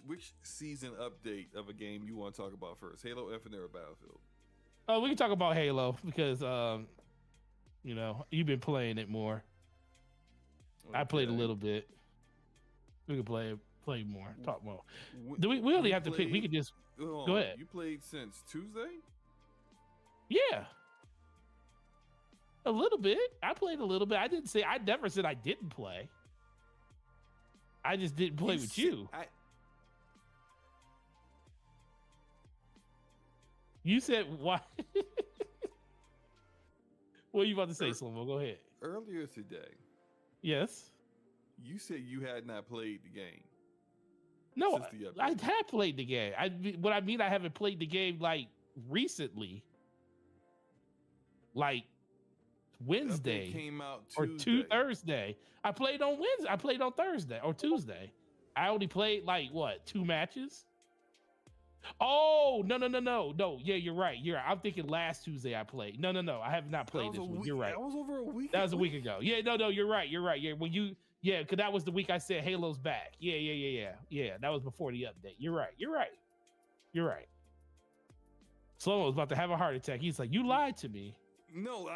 Which season update of a game you want to talk about first? Halo Infinite or Battlefield? Oh, we can talk about Halo because you've been playing it more. Okay. I played a little bit. We can play more, talk more. Do we only have to pick? We could just go ahead. You played since Tuesday? Yeah, a little bit. I played a little bit. I never said I didn't play. I just didn't play with you. You said why? What are you about to say, Slomo? Go ahead. Earlier today. Yes. You said you had not played the game. No, I have played the game. I haven't played the game like recently. Like Wednesday came out Tuesday. Thursday. I played on Wednesday. I played on Thursday or Tuesday. I only played like 2 matches. Oh, no. Yeah, you're right. I'm thinking last Tuesday I played. No. I have not played this one. You're right. That was over a week. That was a week ago. Yeah, no, you're right. Yeah, because that was the week I said Halo's back. Yeah. That was before the update. You're right. Slomo was about to have a heart attack. He's like, you lied to me. No,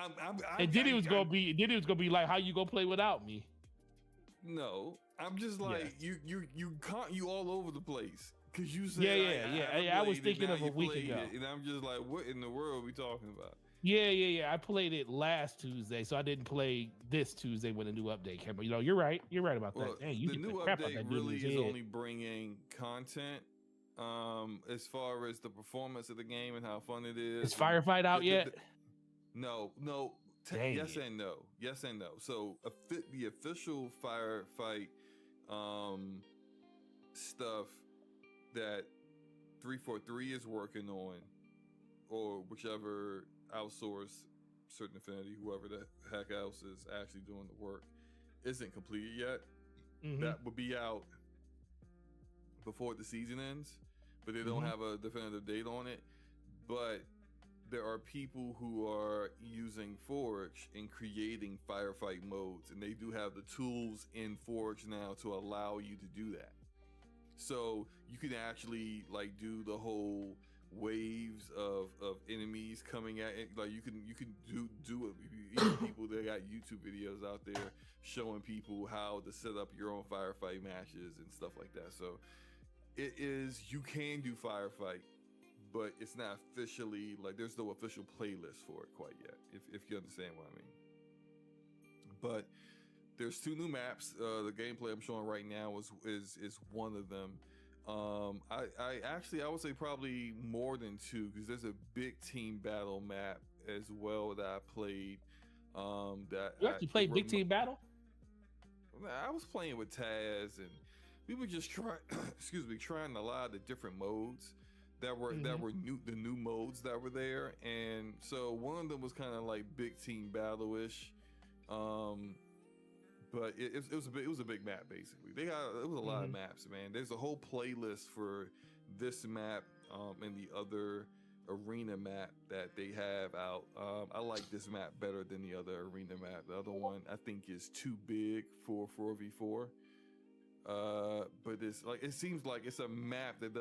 and then it was gonna be like, how you gonna play without me? No, I'm just like you all over the place. Cause you said I was thinking of a week ago, and I'm just like, what in the world are we talking about? Yeah. I played it last Tuesday, so I didn't play this Tuesday when the new update came. But you're right about that. Dang, the new update really is only bringing content. As far as the performance of the game and how fun it is. Is Firefight out yet? No. Yes and no. So the official Firefight stuff that 343 is working on, or whichever outsource, Certain Affinity, whoever the heck else is actually doing the work, isn't completed yet. Mm-hmm. That will be out before the season ends, but they don't have a definitive date on it. But there are people who are using Forge and creating firefight modes, and they do have the tools in Forge now to allow you to do that. So you can actually like do the whole waves of enemies coming at it. Like you can do it. Even people that got YouTube videos out there showing people how to set up your own firefight matches and stuff like that. So it is, you can do firefight, but it's not officially, like there's no official playlist for it quite yet, if you understand what I mean. But there's 2 new maps. The gameplay I'm showing right now is one of them. I would say probably more than 2, because there's a big team battle map as well that I played. You actually played big team battle? I was playing with Taz, and we were just trying a lot of the different modes that were new, the new modes that were there. And so one of them was kind of like big team battle-ish. But it was a big map basically. It was a lot of maps, man. There's a whole playlist for this map and the other arena map that they have out. I like this map better than the other arena map. The other one I think is too big for 4v4. But it's like, it seems like it's a map that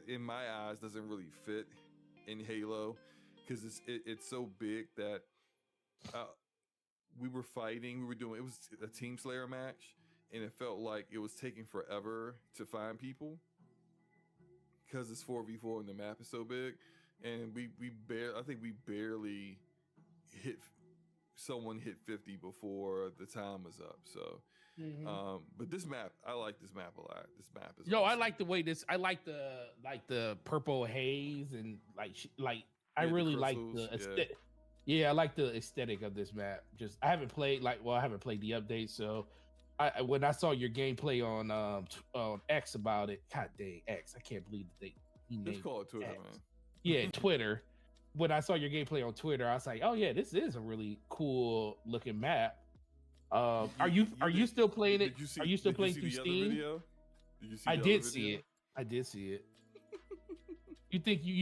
in my eyes doesn't really fit in Halo, because it's so big that we were fighting. It was a Team Slayer match, and it felt like it was taking forever to find people because it's 4v4 and the map is so big. And I think we barely hit 50 before the time was up. So, but this map, I like this map a lot. This map is awesome. I like the way I like the purple haze, and I really like the aesthetic. Yeah, I like the aesthetic of this map. I haven't played the update, so when I saw your gameplay on X about it, God dang, X, I can't believe that he named Just call it Twitter, X. man. Yeah, Twitter. When I saw your gameplay on Twitter, I was like, oh yeah, this is a really cool looking map. Are you still playing it? Are you still playing through Steam? I did see it. I did see it. You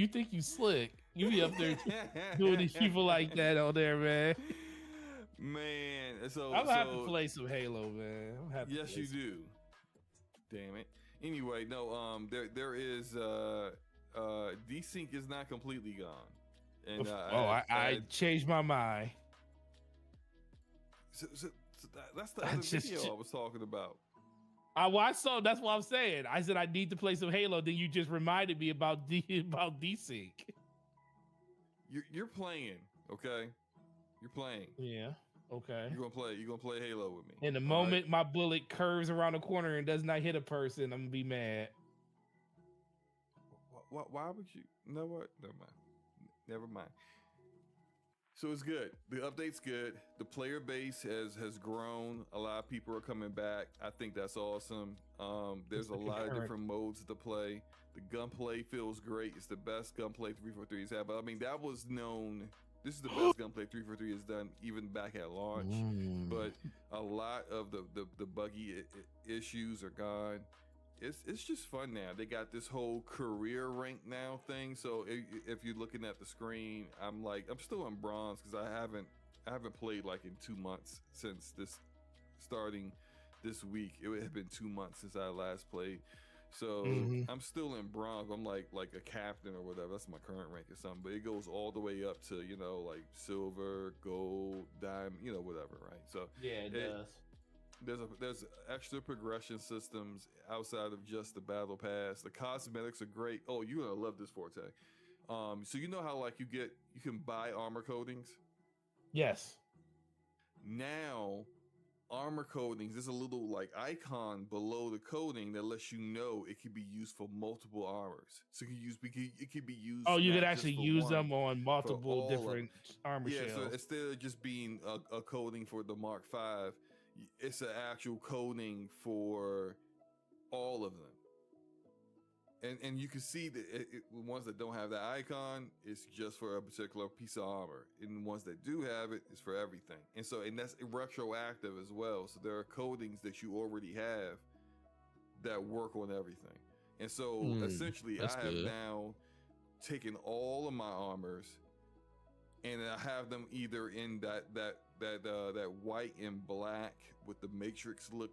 think you slick? You be up there doing these people like that on there, man. Man, so I'm gonna have to play some Halo, man. Yes, you do. Damn it. Anyway, no. There is desync is not completely gone, and I changed my mind. So that's the other video I was talking about. I saw. That's what I'm saying. I said I need to play some Halo. Then you just reminded me about desync. You're playing, okay? You're playing. Yeah. Okay. You're gonna play Halo with me. In the moment my bullet curves around the corner and does not hit a person, I'm gonna be mad. Why would you? You know what? Never mind. So it's good. The update's good. The player base has grown. A lot of people are coming back. I think that's awesome. There's a lot of different modes to play. The gunplay feels great. It's the best gunplay 343 has had. But I mean, that was known. This is the best gunplay 343 has done even back at launch. But a lot of the buggy issues are gone. It's just fun now. They got this whole career rank now thing. So if you're looking at the screen, I'm still in bronze because I haven't played like in 2 months since starting this week. It had been 2 months since I last played. So I'm still in bronze. I'm like a captain or whatever. That's my current rank or something. But it goes all the way up to, like silver, gold, diamond, whatever, right? So yeah, it does. There's extra progression systems outside of just the battle pass. The cosmetics are great. Oh, you're gonna love this, Forte. So you know how like you can buy armor coatings? Yes. Now, armor coatings, there's a little like icon below the coating that lets you know it can be used for multiple armors. So it can be used. Oh, you could actually use them on multiple different armor shells. So instead of just being a coating for the Mark V, it's an actual coating for all of them. And you can see that the ones that don't have that icon, it's just for a particular piece of armor. And the ones that do have it, it's for everything. And that's retroactive as well. So there are coatings that you already have that work on everything. And so essentially I have now taken all of my armors and I have them either in that white and black with the matrix look,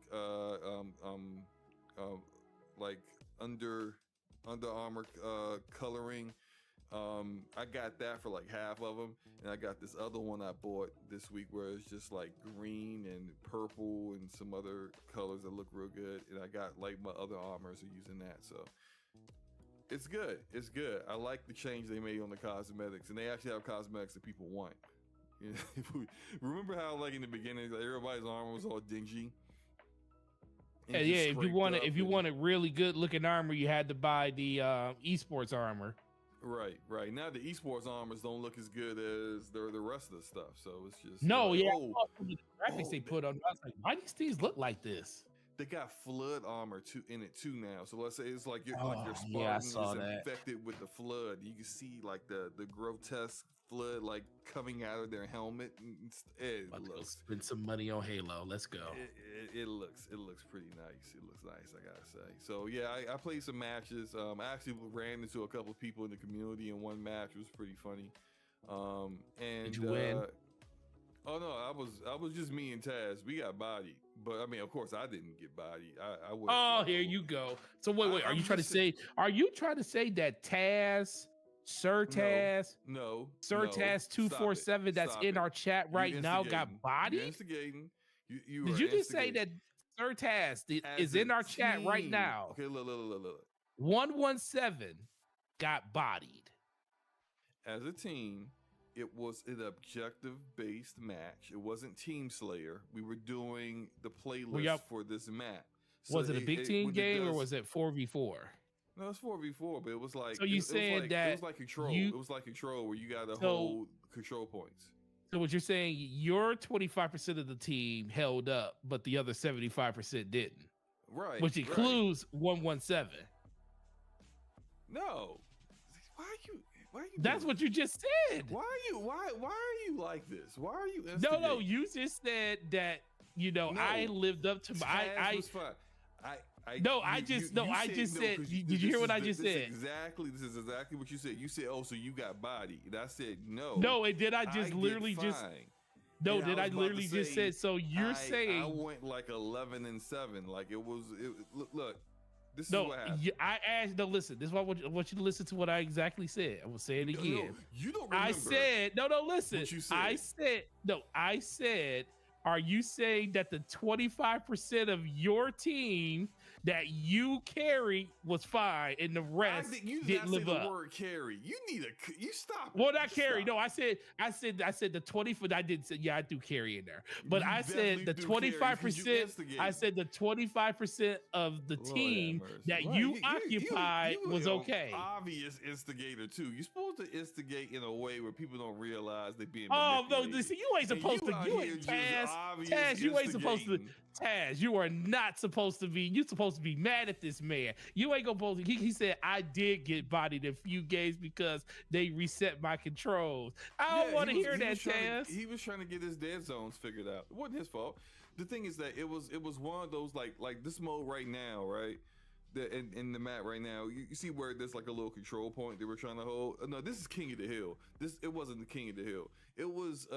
like under armor coloring. I got that for like half of them, and I got this other one I bought this week where it's just like green and purple and some other colors that look real good. And I got like my other armors are using that, so it's good. It's good. I like the change they made on the cosmetics, and they actually have cosmetics that people want. You know, remember how like in the beginning, like, everybody's armor was all dingy. Yeah, if you wanted really good looking armor, you had to buy the esports armor. Right. Now the esports armors don't look as good as the rest of the stuff. So it's just the graphics they put on. I was like, why these things look like this? They got flood armor in it too now. So let's say it's like your Spartan is infected with the flood. You can see like the grotesque flood like coming out of their helmet. It looks, spend some money on Halo. Let's go. It looks pretty nice. It looks nice, I gotta say. So yeah, I played some matches. I actually ran into a couple of people in the community in one match. It was pretty funny. And did you win? Oh no, I was just me and Taz. We got bodied, but I mean, of course, I didn't get bodied. I would. Oh, here you go. So wait. Are you trying to say that Taz, Sir Taz, Sir Taz 247 that's in our chat right now got bodied? You're instigating. Did you just say that Sir Taz is in our chat right now? Okay, look. 117 got bodied. As a team, it was an objective-based match. It wasn't Team Slayer. We were doing the playlist for this map. So was it a big team game or was it 4v4? No, it's 4v4, but it was like. So you saying that it was like control? It was like control where you got to hold control points. So what you're saying, your 25% of the team held up, but the other 75% didn't. Right. Which includes 117. No. Why are you? That's what you just said. Why are you like this? Why are you instigating? No, you just said that, I lived up to my was fine. I just said. Did you hear what I just said? This is exactly what you said. You said, "Oh, so you got body," and I said, "No." No, and did I just literally just? No, did I literally just said? So you're saying I went like 11-7. Like it was. Look, this is what happened. I asked. No, listen. This is why I want you to listen to what I exactly said. I will say it again. No, you don't remember. I said no. Listen. What you said. I said. Are you saying that the 25% of your team that you carried was fine and the rest didn't live up? The word carry. You stop. Well, not carry. No, I said the 20%. I did say, I do carry in there, but I said the 25%. I said the 25% of the team that you occupied was okay. Obvious instigator too. You're supposed to instigate in a way where people don't realize they're being. Oh no! See, you ain't supposed to. You ain't Taz, you ain't supposed to. Taz, you are not supposed to be. You're supposed to be mad at this man. You ain't supposed to. He said I did get bodied in a few games because they reset my controls. I don't want to hear that, Taz. He was trying to get his dead zones figured out. It wasn't his fault. The thing is that it was one of those like this mode right now, right? In the map right now, you see where there's like a little control point they were trying to hold. No, this is King of the Hill. It wasn't the King of the Hill. It was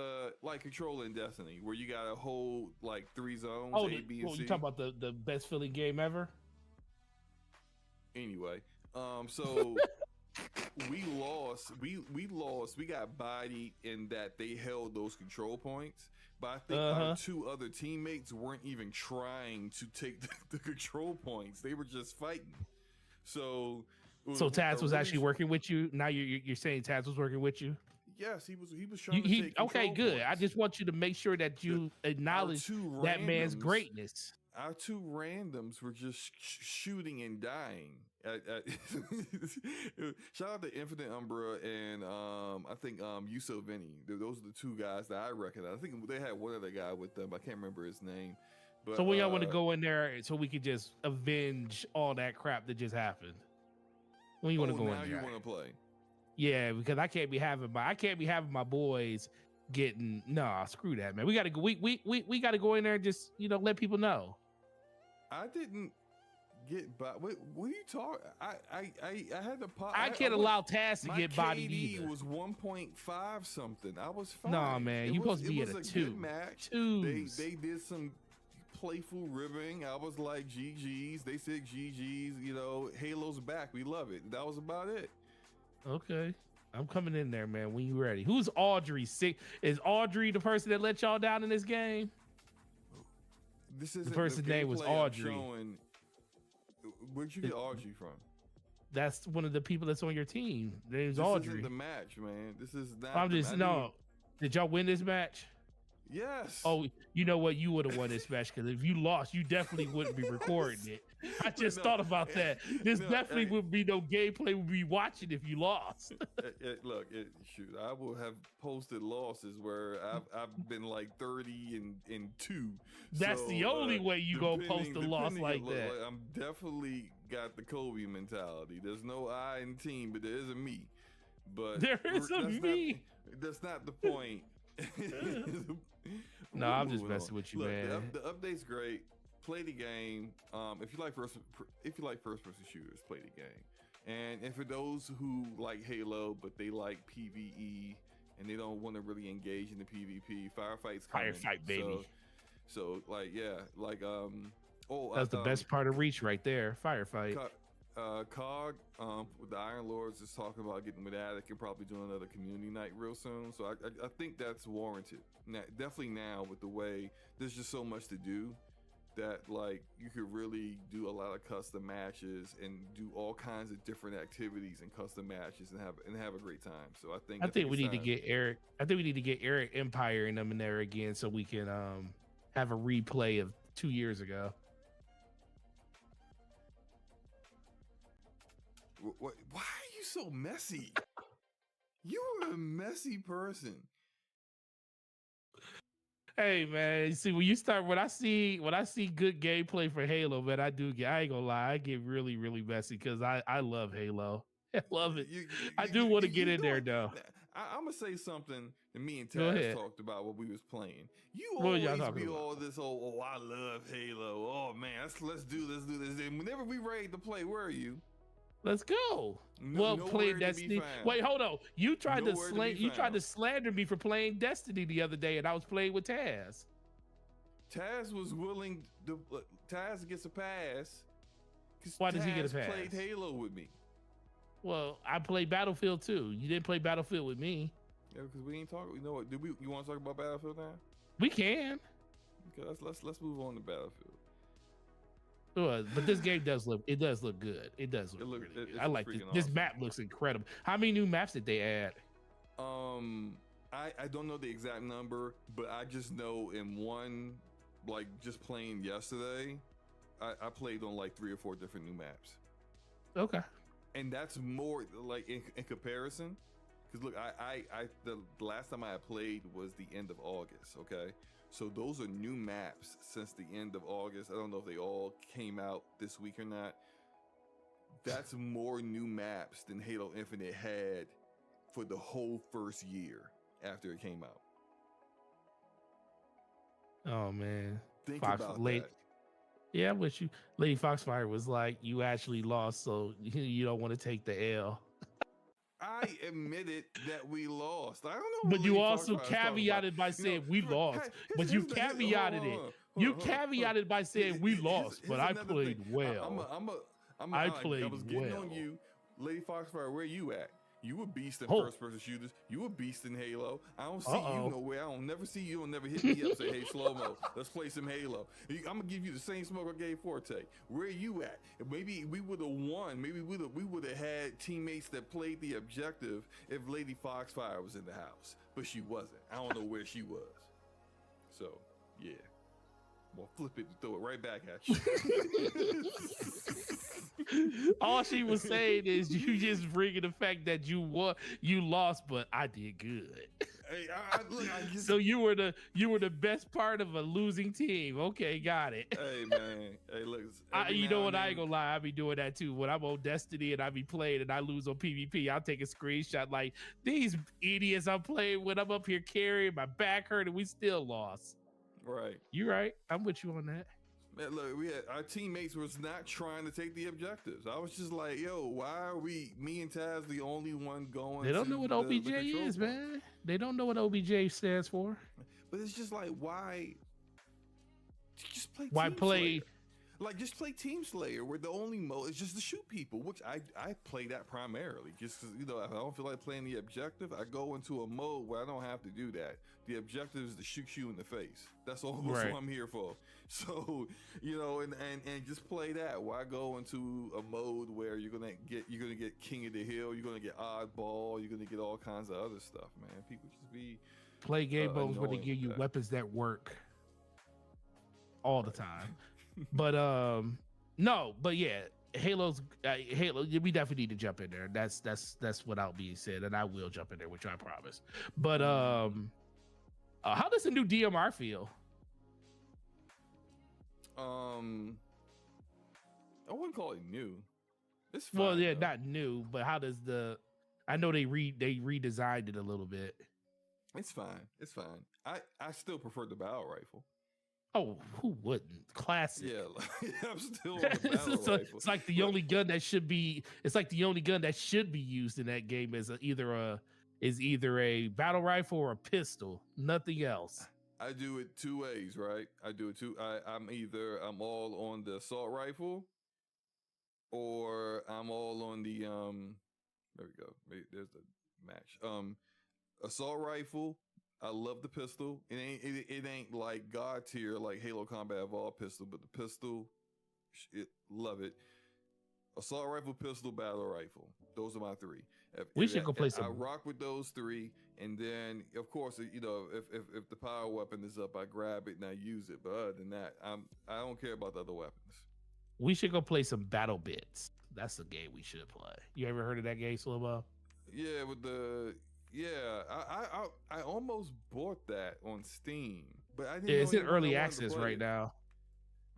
like Control in Destiny, where you gotta hold like 3 zones. A, B, and C. You talking about the best feeling game ever? Anyway, so we lost. We got bodied in that they held those control points. But I think our 2 other teammates weren't even trying to take the control points. They were just fighting. So Taz was actually working with you. Now you're saying Taz was working with you? Yes, he was trying to take okay, good. Points. I just want you to make sure that you acknowledge that man's greatness. Our 2 randoms were just shooting and dying. Shout out to Infinite Umbra and I think Yusuf Vinny. Those are the 2 guys that I recognize. I think they had one other guy with them. I can't remember his name. But, so when y'all want to go in there so we could just avenge all that crap that just happened? When you want to go in there? Now you want to play? Yeah, because I can't be having my boys getting screw that, man. We gotta go. We gotta go in there and just let people know. I didn't get by. What are you talking? I had to pop. I can't allow Taz to get bodied either. My KD was 1.5 something. I was fine. Nah, man, you supposed to be at a 2. Good match. They did some playful ribbing. I was like, GG's. They said GG's. You know, Halo's back. We love it. That was about it. Okay. I'm coming in there, man, when you ready. Who's Audrey? Is Audrey the person that let y'all down in this game? This is the person's name was Audrey. Where'd you get Audrey from? That's one of the people that's on your team. Their name's Audrey. This isn't the match, man. This is not. I'm just no. Did y'all win this match? Yes. Oh, you know what? You would have won this match because if you lost, you definitely wouldn't be recording it. I just thought about that. This definitely would be no gameplay we'd be watching if you lost. Look, shoot, I will have posted losses where I've been like 30 and 2. That's the only way you gonna post a loss like that. I'm definitely got the Kobe mentality. There's no I in team, but there is a me. But there is a me. That's not the point. No, I'm just messing with you, man. The update's great. Play the game. If you like first-person shooters, play the game. And for those who like Halo but they like PvE and they don't want to really engage in the PvP, Firefights coming. Firefight, baby. So like that's the best part of Reach right there. Firefight. Cog with the Iron Lords is talking about getting with Attic and probably doing another community night real soon. So I think that's warranted. Now, definitely now with the way there's just so much to do that like you could really do a lot of custom matches and do all kinds of different activities and custom matches and have a great time. So I think we need to get Eric. I think we need to get Eric Empire and them in there again so we can have a replay of 2 years ago. Why are you so messy? You are a messy person. Hey man, see when I see good gameplay for Halo, man, I ain't gonna lie, I get really, really messy because I love Halo. I love it. I do want to get in there though. I'm gonna say something that me and Taz talked about when we was playing. You always be all this, oh, I love Halo. Oh man, let's do this. And whenever we ready to play, where are you? Let's go. Playing Destiny. Wait, hold on. You tried to slander me for playing Destiny the other day, and I was playing with Taz. Taz was willing to. Taz gets a pass. Why does he get a pass? Played Halo with me. Well, I played Battlefield too. You didn't play Battlefield with me. Yeah, because we ain't talking. You know what? You want to talk about Battlefield now? We can. Okay, let's move on to Battlefield. But this game does look good. It does look really good. I like this. Awesome. This map looks incredible. How many new maps did they add? I don't know the exact number, but I just know in one, like just playing yesterday, I played on like 3 or 4 different new maps. Okay. And that's more like in comparison, because look, the last time I played was the end of August. Okay. So those are new maps since the end of August. I don't know if they all came out this week or not. That's more new maps than Halo Infinite had for the whole first year after it came out. Oh man. Think about that. Yeah, I'm with you. Lady Foxfire was like, you actually lost, so you don't want to take the L. I admitted that we lost. I don't know. But you also caveated by saying we lost. But you caveated it. You caveated by saying we lost, but I played well. I played well. I was getting on you. Lady Foxfire, where you at? You a beast in first-person shooters. You a beast in Halo. I don't see you nowhere. I don't never see you. Don't never hit me up. Say, hey, slow-mo, let's play some Halo. I'm gonna give you the same smoke I gave Forte. Where you at? Maybe we would have won. Maybe we would have had teammates that played the objective if Lady Foxfire was in the house, but she wasn't. I don't know where she was. So yeah, well, flip it and throw it right back at you. All she was saying is you just bringing the fact that you lost, but I did good. Hey, so you were the best part of a losing team. Okay, got it. Hey man, hey look. You know what? I ain't gonna lie. I be doing that too. When I'm on Destiny and I be playing and I lose on PvP, I'll take a screenshot like these idiots I'm playing when I'm up here carrying, my back hurt, and we still lost. Right. You right. I'm with you on that. Man, look, our teammates was not trying to take the objectives. I was just like, yo, why are me and Taz the only one going? They don't know what OBJ is, man. They don't know what OBJ stands for. But it's just like, why? Just play. Why play? Like, just play Team Slayer, where the only mode is just to shoot people, which I play that primarily. Just because, if I don't feel like playing the objective, I go into a mode where I don't have to do that. The objective is to shoot you in the face. That's all that's what I'm here for. So, and just play that. Why go into a mode where you're gonna get King of the Hill, you're gonna get Oddball, you're gonna get all kinds of other stuff, man. People just be play game modes where they give you weapons that work all the time. But no, but yeah, Halo. We definitely need to jump in there. That's without being said, and I will jump in there, which I promise. But how does the new DMR feel? I wouldn't call it new. It's fine, well, yeah, not new, but how does I know they redesigned it a little bit. It's fine. It's fine. I still prefer the battle rifle. Oh, who wouldn't? Classic. Yeah, I'm still on the battle rifle. It's like the only gun that should be. It's like the only gun that should be used in that game is either a battle rifle or a pistol. Nothing else. I do it two ways, right? I'm all on the assault rifle, or I'm all on the There we go. There's the match. Assault rifle. I love the pistol. It ain't like God tier like Halo Combat Evolved pistol, but the pistol, love it. Assault rifle, pistol, battle rifle. Those are my three. We should go play some. I rock with those three, and then of course, if the power weapon is up, I grab it and I use it. But other than that, I don't care about the other weapons. We should go play some Battle Bits. That's the game we should play. You ever heard of that game, Slobo? Yeah, Yeah, I almost bought that on Steam, but I didn't. It's in early access right now.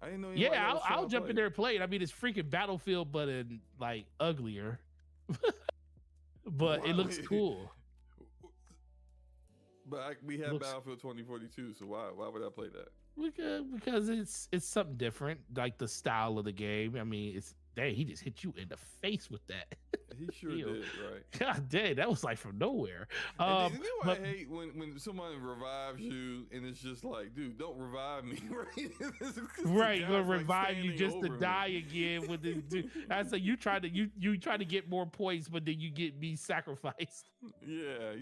I didn't know. Yeah, I'll jump in there and play it. I mean, it's freaking Battlefield, but in like uglier. But it looks cool. But we have Battlefield 2042, so why would I play that? Because it's something different, like the style of the game. I mean, he just hit you in the face with that. He sure did, right? God dang, that was like from nowhere. You know what I hate when someone revives you and it's just like, dude, don't revive me, right? Right, gonna revive you just to die again with this dude. That's like you try to get more points, but then you get me sacrificed. Yeah,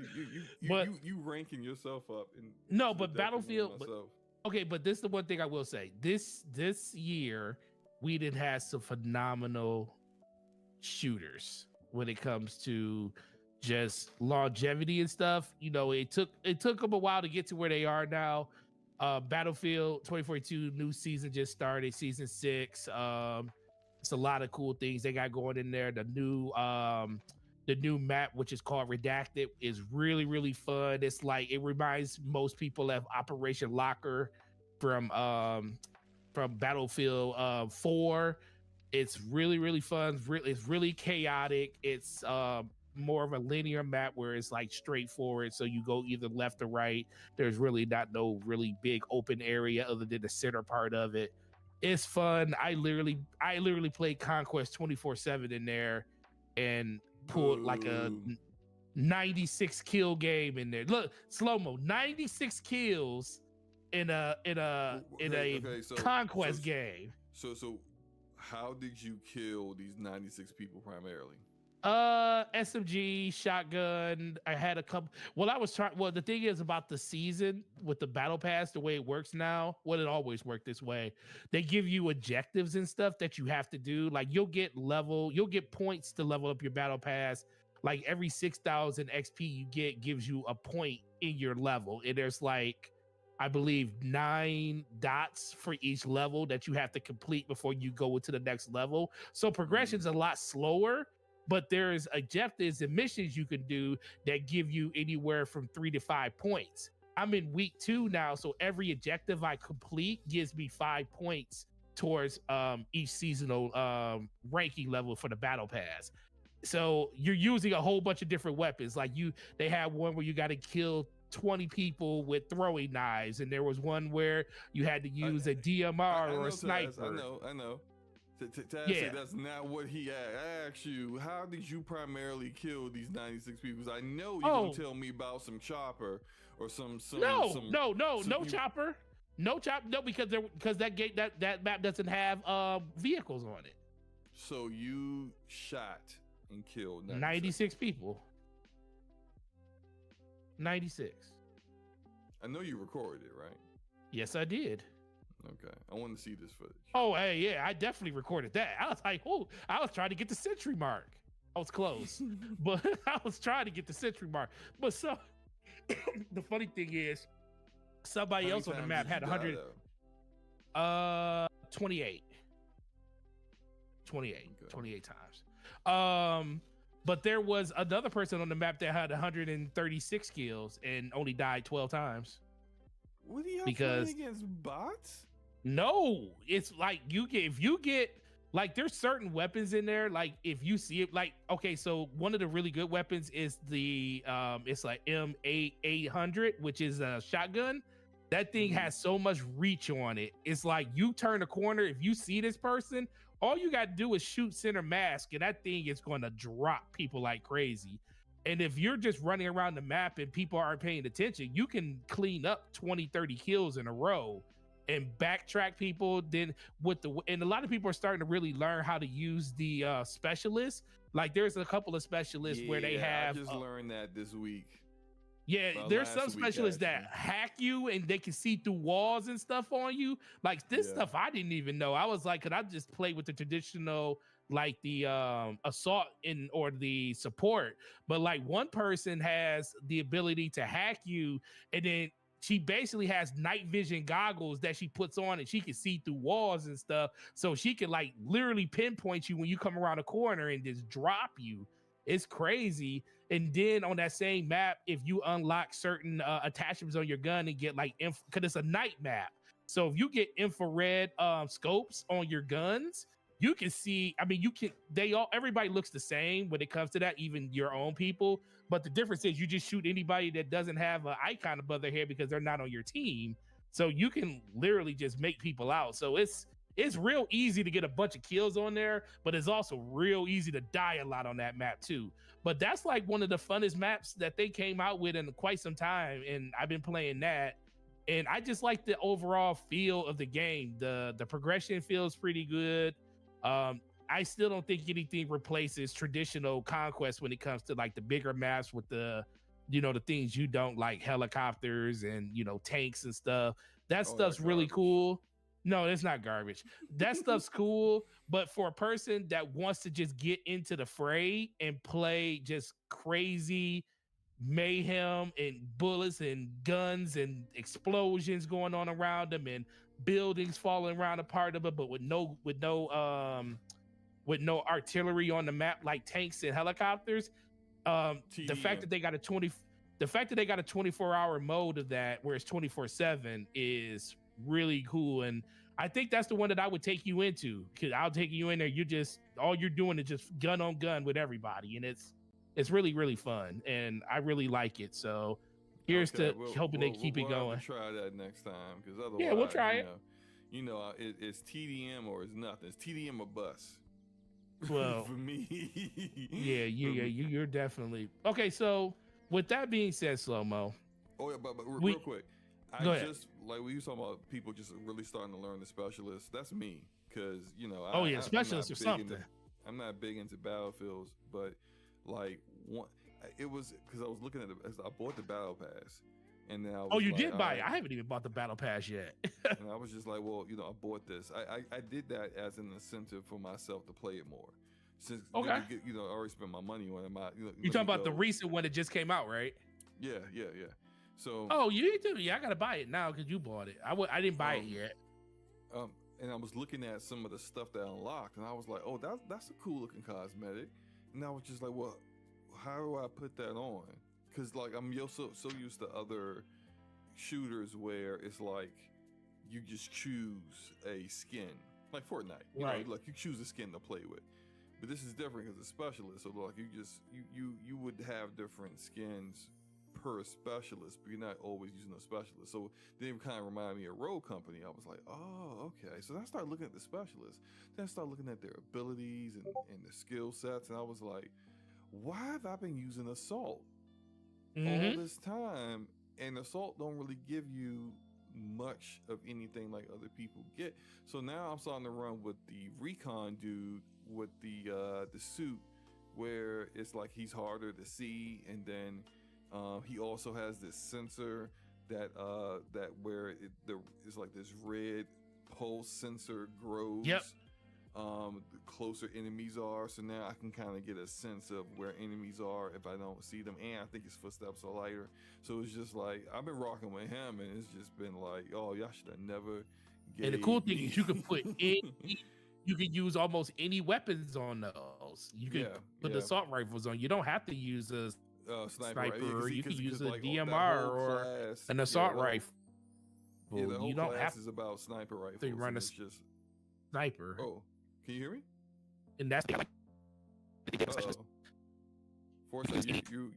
you ranking yourself up. But Battlefield. Okay, but this is the one thing I will say. This year, Whedon has some phenomenal shooters when it comes to just longevity and stuff. It took them a while to get to where they are now. Battlefield 2042 new season just started, season 6. It's a lot of cool things they got going in there. The new map, which is called Redacted, is really, really fun. It's like, it reminds most people of Operation Locker from Battlefield 4. It's really, really fun. It's really chaotic. It's more of a linear map where it's like straightforward. So you go either left or right. There's really no really big open area other than the center part of it. It's fun. I literally played Conquest 24/7 in there and pulled like a 96 kill game in there. Look, slow-mo, 96 kills in a Conquest game. So how did you kill these 96 people primarily? SMG, shotgun. I had a couple. The thing is about the season with the battle pass, the way it works now, it always worked this way. They give you objectives and stuff that you have to do. Like you'll get points to level up your battle pass. Like every 6,000 XP you get gives you a point in your level. And there's like, I believe 9 dots for each level that you have to complete before you go into the next level. So progression's a lot slower, but there's objectives and missions you can do that give you anywhere from 3 to 5 points. I'm in week 2 now, so every objective I complete gives me 5 points towards each seasonal ranking level for the battle pass. So you're using a whole bunch of different weapons. Like they have one where you got to kill 20 people with throwing knives, and there was one where you had to use a DMR or a sniper. I know. Yeah. That's not what he asked. I asked you, how did you primarily kill these 96 people? Because I know you're gonna tell me about some chopper or some no chopper. No chop, no, because that map doesn't have vehicles on it. So you shot and killed 96 people. 96. I know you recorded it, right? Yes, I did. Okay, I want to see this footage. Oh, hey, yeah, I definitely recorded that. I was like, oh, I was trying to get the century mark. I was close, but I was trying to get the century mark. But so, the funny thing is, somebody else on the map had 100. 28. 28 times. But there was another person on the map that had 136 kills and only died 12 times. What are you playing against bots? No, it's like if you get like there's certain weapons in there. Like if you see it, like okay, so one of the really good weapons is the it's like M800, which is a shotgun. That thing has so much reach on it. It's like you turn a corner, if you see this person, all you got to do is shoot center mask, and that thing is going to drop people like crazy. And if you're just running around the map and people aren't paying attention, you can clean up 20, 30 kills in a row and backtrack people. Then and a lot of people are starting to really learn how to use the specialists. Like there's a couple of specialists where they have. I just learned that this week. Yeah, there's some specialists that hack you and they can see through walls and stuff on you. Like this stuff I didn't even know. I was like, could I just play with the traditional, like the assault or the support? But like one person has the ability to hack you, and then she basically has night vision goggles that she puts on, and she can see through walls and stuff. So she can like literally pinpoint you when you come around a corner and just drop you. It's crazy. And then on that same map, if you unlock certain attachments on your gun and get like, because it's a night map. So if you get infrared scopes on your guns, you can see, I mean, everybody looks the same when it comes to that, even your own people. But the difference is you just shoot anybody that doesn't have an icon above their head because they're not on your team. So you can literally just make people out. So it's real easy to get a bunch of kills on there, but it's also real easy to die a lot on that map too. But that's like one of the funnest maps that they came out with in quite some time, and I've been playing that. And I just like the overall feel of the game. The progression feels pretty good. I still don't think anything replaces traditional Conquest when it comes to like the bigger maps with the things you don't like, helicopters and tanks and stuff. That stuff's really cool. No, it's not garbage. That stuff's cool, but for a person that wants to just get into the fray and play just crazy mayhem and bullets and guns and explosions going on around them and buildings falling around a part of it, but with no artillery on the map like tanks and helicopters, the fact that they got a 24-hour mode of that where it's 24/7 is really cool. And I think that's the one that I would take you into, because I'll take you in there. All you're doing is just gun on gun with everybody, and it's really, really fun, and I really like it. So here's hoping they keep it going. Have to try that next time, because otherwise, we'll try it. It's TDM or it's nothing. It's TDM or bust. Well, for me, you're definitely okay. So with that being said, Slow Mo. Oh yeah, but real quick. Go ahead. Like we were talking about people just really starting to learn the specialists. That's me, because specialists or something. I'm not big into battlefields, but like it was because I was looking at I bought the battle pass, and then you did buy it. I haven't even bought the battle pass yet. And I was just like, well, I bought this. I did that as an incentive for myself to play it more. Since I already spent my money on it. You talking about the recent one that just came out, right? Yeah. So you need to. Yeah, I gotta buy it now because you bought it. I didn't buy it yet. And I was looking at some of the stuff that I unlocked, and I was like, oh, that's a cool looking cosmetic. And I was just like, well, how do I put that on? Because like I'm so used to other shooters where it's like you just choose a skin, like Fortnite. You know, like you choose a skin to play with. But this is different because it's specialist. So like you would have different skins per specialist, but you're not always using a specialist. So they kind of remind me of Road Company. I was like, oh, okay. So then I started looking at the specialists. Then I started looking at their abilities and the skill sets, and I was like, why have I been using Assault all this time? And Assault don't really give you much of anything like other people get. So now I'm starting to run with the Recon dude with the suit, where it's like he's harder to see, and then he also has this sensor that where it's like this red pulse sensor grows. Yep. The closer enemies are, so now I can kind of get a sense of where enemies are if I don't see them, and I think his footsteps are lighter. So it's just like I've been rocking with him, and it's just been like, oh, y'all should have never. And the cool thing is you can put you can use almost any weapons on those. You can put the assault rifles on. You don't have to use a sniper. Right? You can use a like, DMR or an assault rifle. Yeah, the whole you don't class have is about sniper rifles. to run a just sniper. Oh, can you hear me? And that's like Forza, you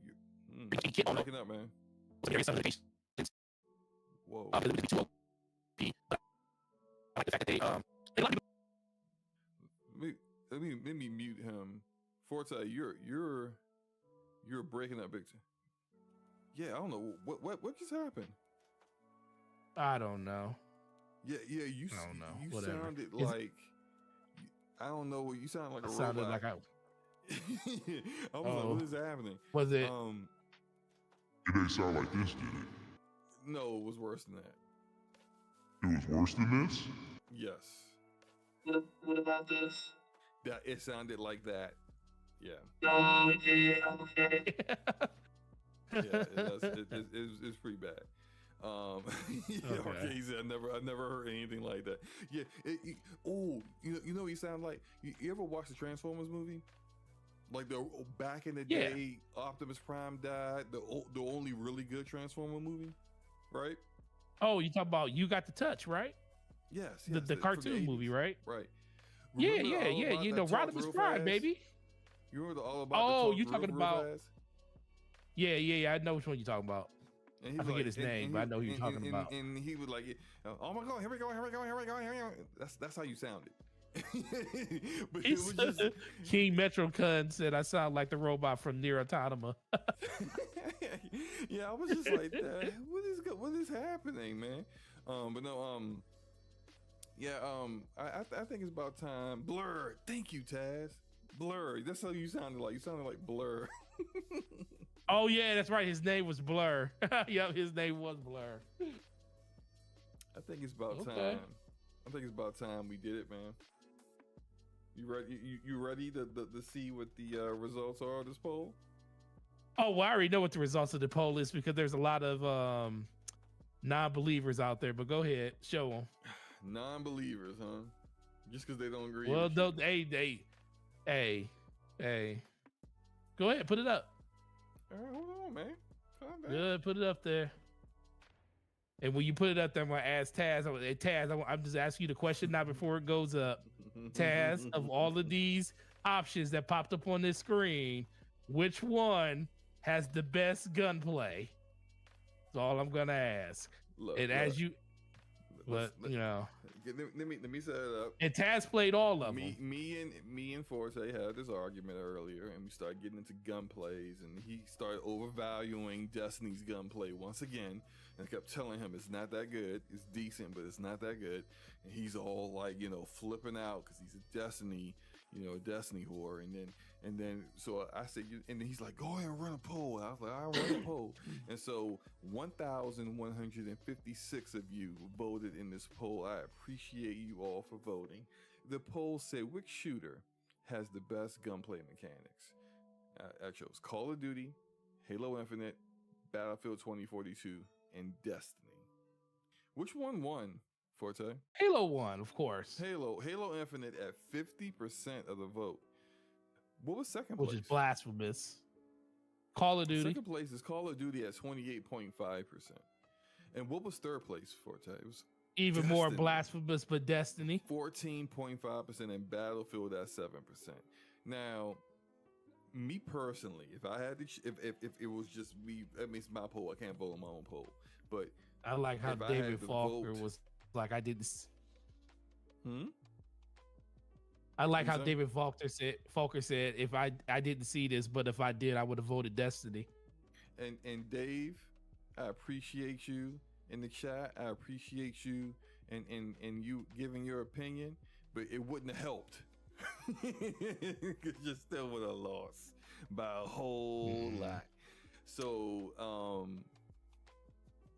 breaking up, man. Whoa. I like the fact that they let me mute him. Forza, you're breaking up big time. Yeah, I don't know what just happened. I don't know. Yeah, you. I don't know. You Whatever. sounded like I don't know. You sound like a sounded robot. like I was like, what is happening? Was it? It didn't sound like this, did it? No, it was worse than that. It was worse than this? Yes. What about this? That it sounded like that. Yeah. Oh, yeah, okay. Yeah, it's pretty bad. Okay. He said, I never heard anything like that. Yeah. You know what he sound like? You ever watch the Transformers movie? Like the back in the day, Optimus Prime died. The only really good Transformer movie, right? Oh, you talk about You Got the Touch, right? Yes. The cartoon movie, right? Right. Yeah. You know, Optimus Prime, baby. You remember all about? Oh, you talking about? Yeah. I know which one you're talking about. I forget his name, but I know who you're talking about. And he was like, "Oh my God, here we go. That's how you sounded." But it was just King Metrocun said I sound like the robot from Nier Automata. Yeah, I was just like, what is happening, man? But no, I think it's about time. Blur, thank you, Taz. Blur, that's how you sounded like. You sounded like Blur. Oh yeah, that's right. His name was Blur. Yep, his name was Blur. I think it's about time. I think it's about time we did it, man. You ready? You ready to see what the results are of this poll? Oh, well, I already know what the results of the poll is because there's a lot of non-believers out there. But go ahead, show them. Non-believers, huh? Just because they don't agree. Well, hey. Go ahead, put it up. All right, hold on, man. Calm down. Good, put it up there. And when you put it up there, I'm gonna ask Taz. I'm just asking you the question now before it goes up. Taz, of all of these options that popped up on this screen, which one has the best gunplay? That's all I'm gonna ask. Look, as you, let me set it up. And Taz played all of them. Me and Forte had this argument earlier, and we started getting into gunplays, and he started overvaluing Destiny's gunplay once again, and I kept telling him it's not that good. It's decent, but it's not that good. And he's all like, flipping out because he's a Destiny whore, and then so I said, and then he's like, go ahead and run a poll. And I was like, I'll run a poll. And so 1,156 of you voted in this poll. I appreciate you all for voting. The poll said, which shooter has the best gunplay mechanics? I chose Call of Duty, Halo Infinite, Battlefield 2042, and Destiny. Which one won, Forte? Halo won, of course. Halo Infinite at 50% of the vote. What was second place? Which is blasphemous. Call of Duty. Second place is Call of Duty at 28.5%. And what was third place, Forte? It was even Destiny. More blasphemous, but Destiny. 14.5% and Battlefield at 7%. Now, me personally, if I had to, if it was just me, I mean, it's my poll. I can't vote on my own poll, but I like how if I David had to Faulkner vote- was like, I didn't. I What'd like you how say? David Faulkner said, if I didn't see this, but if I did, I would have voted Destiny. And Dave, I appreciate you in the chat. I appreciate you and you giving your opinion, but it wouldn't have helped. Cause you still would have lost by a whole lot. So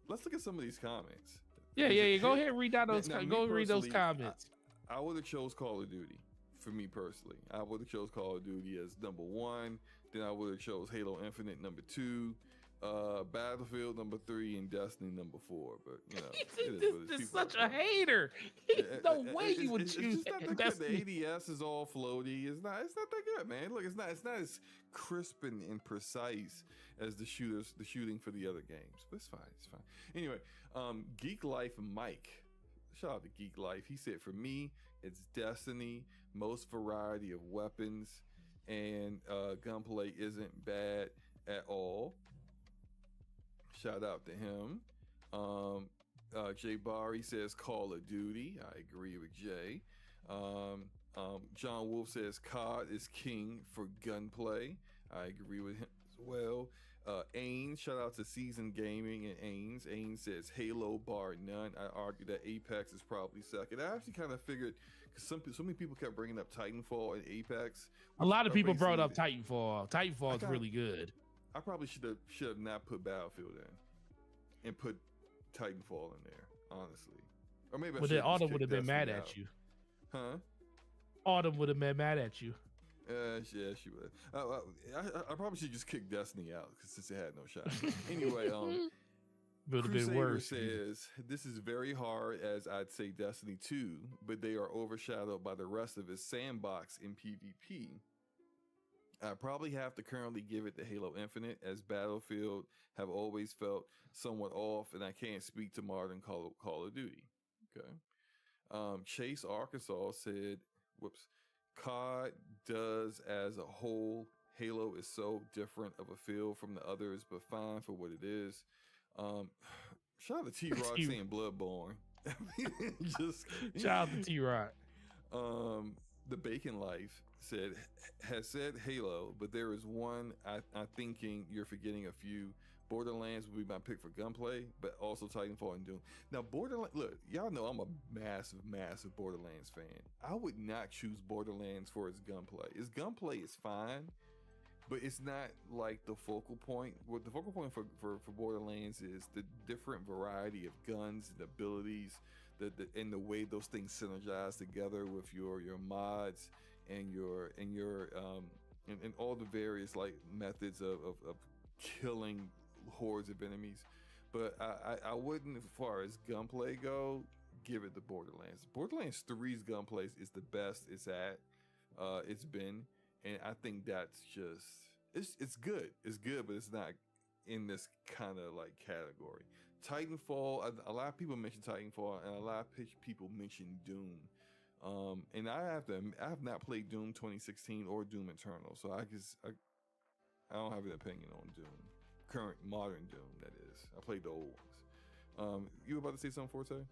let's look at some of these comments. Yeah. Go ahead and read out those. Now, me Go read those personally, comments. I would have chose Call of Duty for me personally. I would have chose Call of Duty as number 1. Then I would have chose Halo Infinite number 2, Battlefield number 3, and Destiny number 4. But you know, it is what it is. This is People such are a dumb. hater. No way you would It's choose just not that good. Destiny. The ADS is all floaty. It's not that good, man. Look, it's not as crisp and precise as the shooting for the other games. But it's fine. Anyway, Geek Life Mike. Shout out to Geek Life. He said, for me, it's Destiny, most variety of weapons, and gunplay isn't bad at all. Shout out to him. Jay Barry says Call of Duty. I agree with Jay. John Wolf says COD is king for gunplay. I agree with him as well. Ains, shout out to Seasoned Gaming and Ains. Ains says Halo bar none. I argue that Apex is probably second. I actually kind of figured, because so many people kept bringing up Titanfall and Apex. A lot of people brought up basically- Titanfall. Titanfall is really good. I probably should have not put Battlefield in and put Titanfall in there, honestly. Or maybe I But should then have just Autumn would have kicked been mad Destiny at out. you. Huh? Autumn would have been mad at you. Yeah, she would. I probably should just kick Destiny out since it had no shot. Anyway, Would have been Crusader worse. says this is very hard, as I'd say Destiny 2, but they are overshadowed by the rest of its sandbox in PvP. I probably have to currently give it to Halo Infinite, as Battlefield have always felt somewhat off, and I can't speak to modern Call of Duty. Okay. Chase Arkansas said, whoops, COD does as a whole. Halo is so different of a feel from the others, but fine for what it is. Shout out to T-Rock saying Bloodborne. Just Shout out to T-Rock. The Bacon Life has said Halo, but there is one I'm thinking you're forgetting a few. Borderlands would be my pick for gunplay, but also Titanfall and Doom. Now, Borderlands, look, y'all know I'm a massive Borderlands fan. I would not choose Borderlands for its gunplay. Its gunplay is fine, but it's not like the focal point. What the focal point for Borderlands is the different variety of guns and abilities, and the way those things synergize together with your mods and and all the various like methods of killing hordes of enemies. But I wouldn't, as far as gunplay go, give it to Borderlands. Borderlands 3's gunplay is the best it's been, and I think that's just it's good. It's good, but it's not in this kind of like category. Titanfall, a lot of people mention Titanfall, and a lot of people mention Doom. And I have not played Doom 2016 or Doom Eternal, so I don't have an opinion on Doom. Current modern Doom, that is. I played the old ones. You were about to say something, Forte?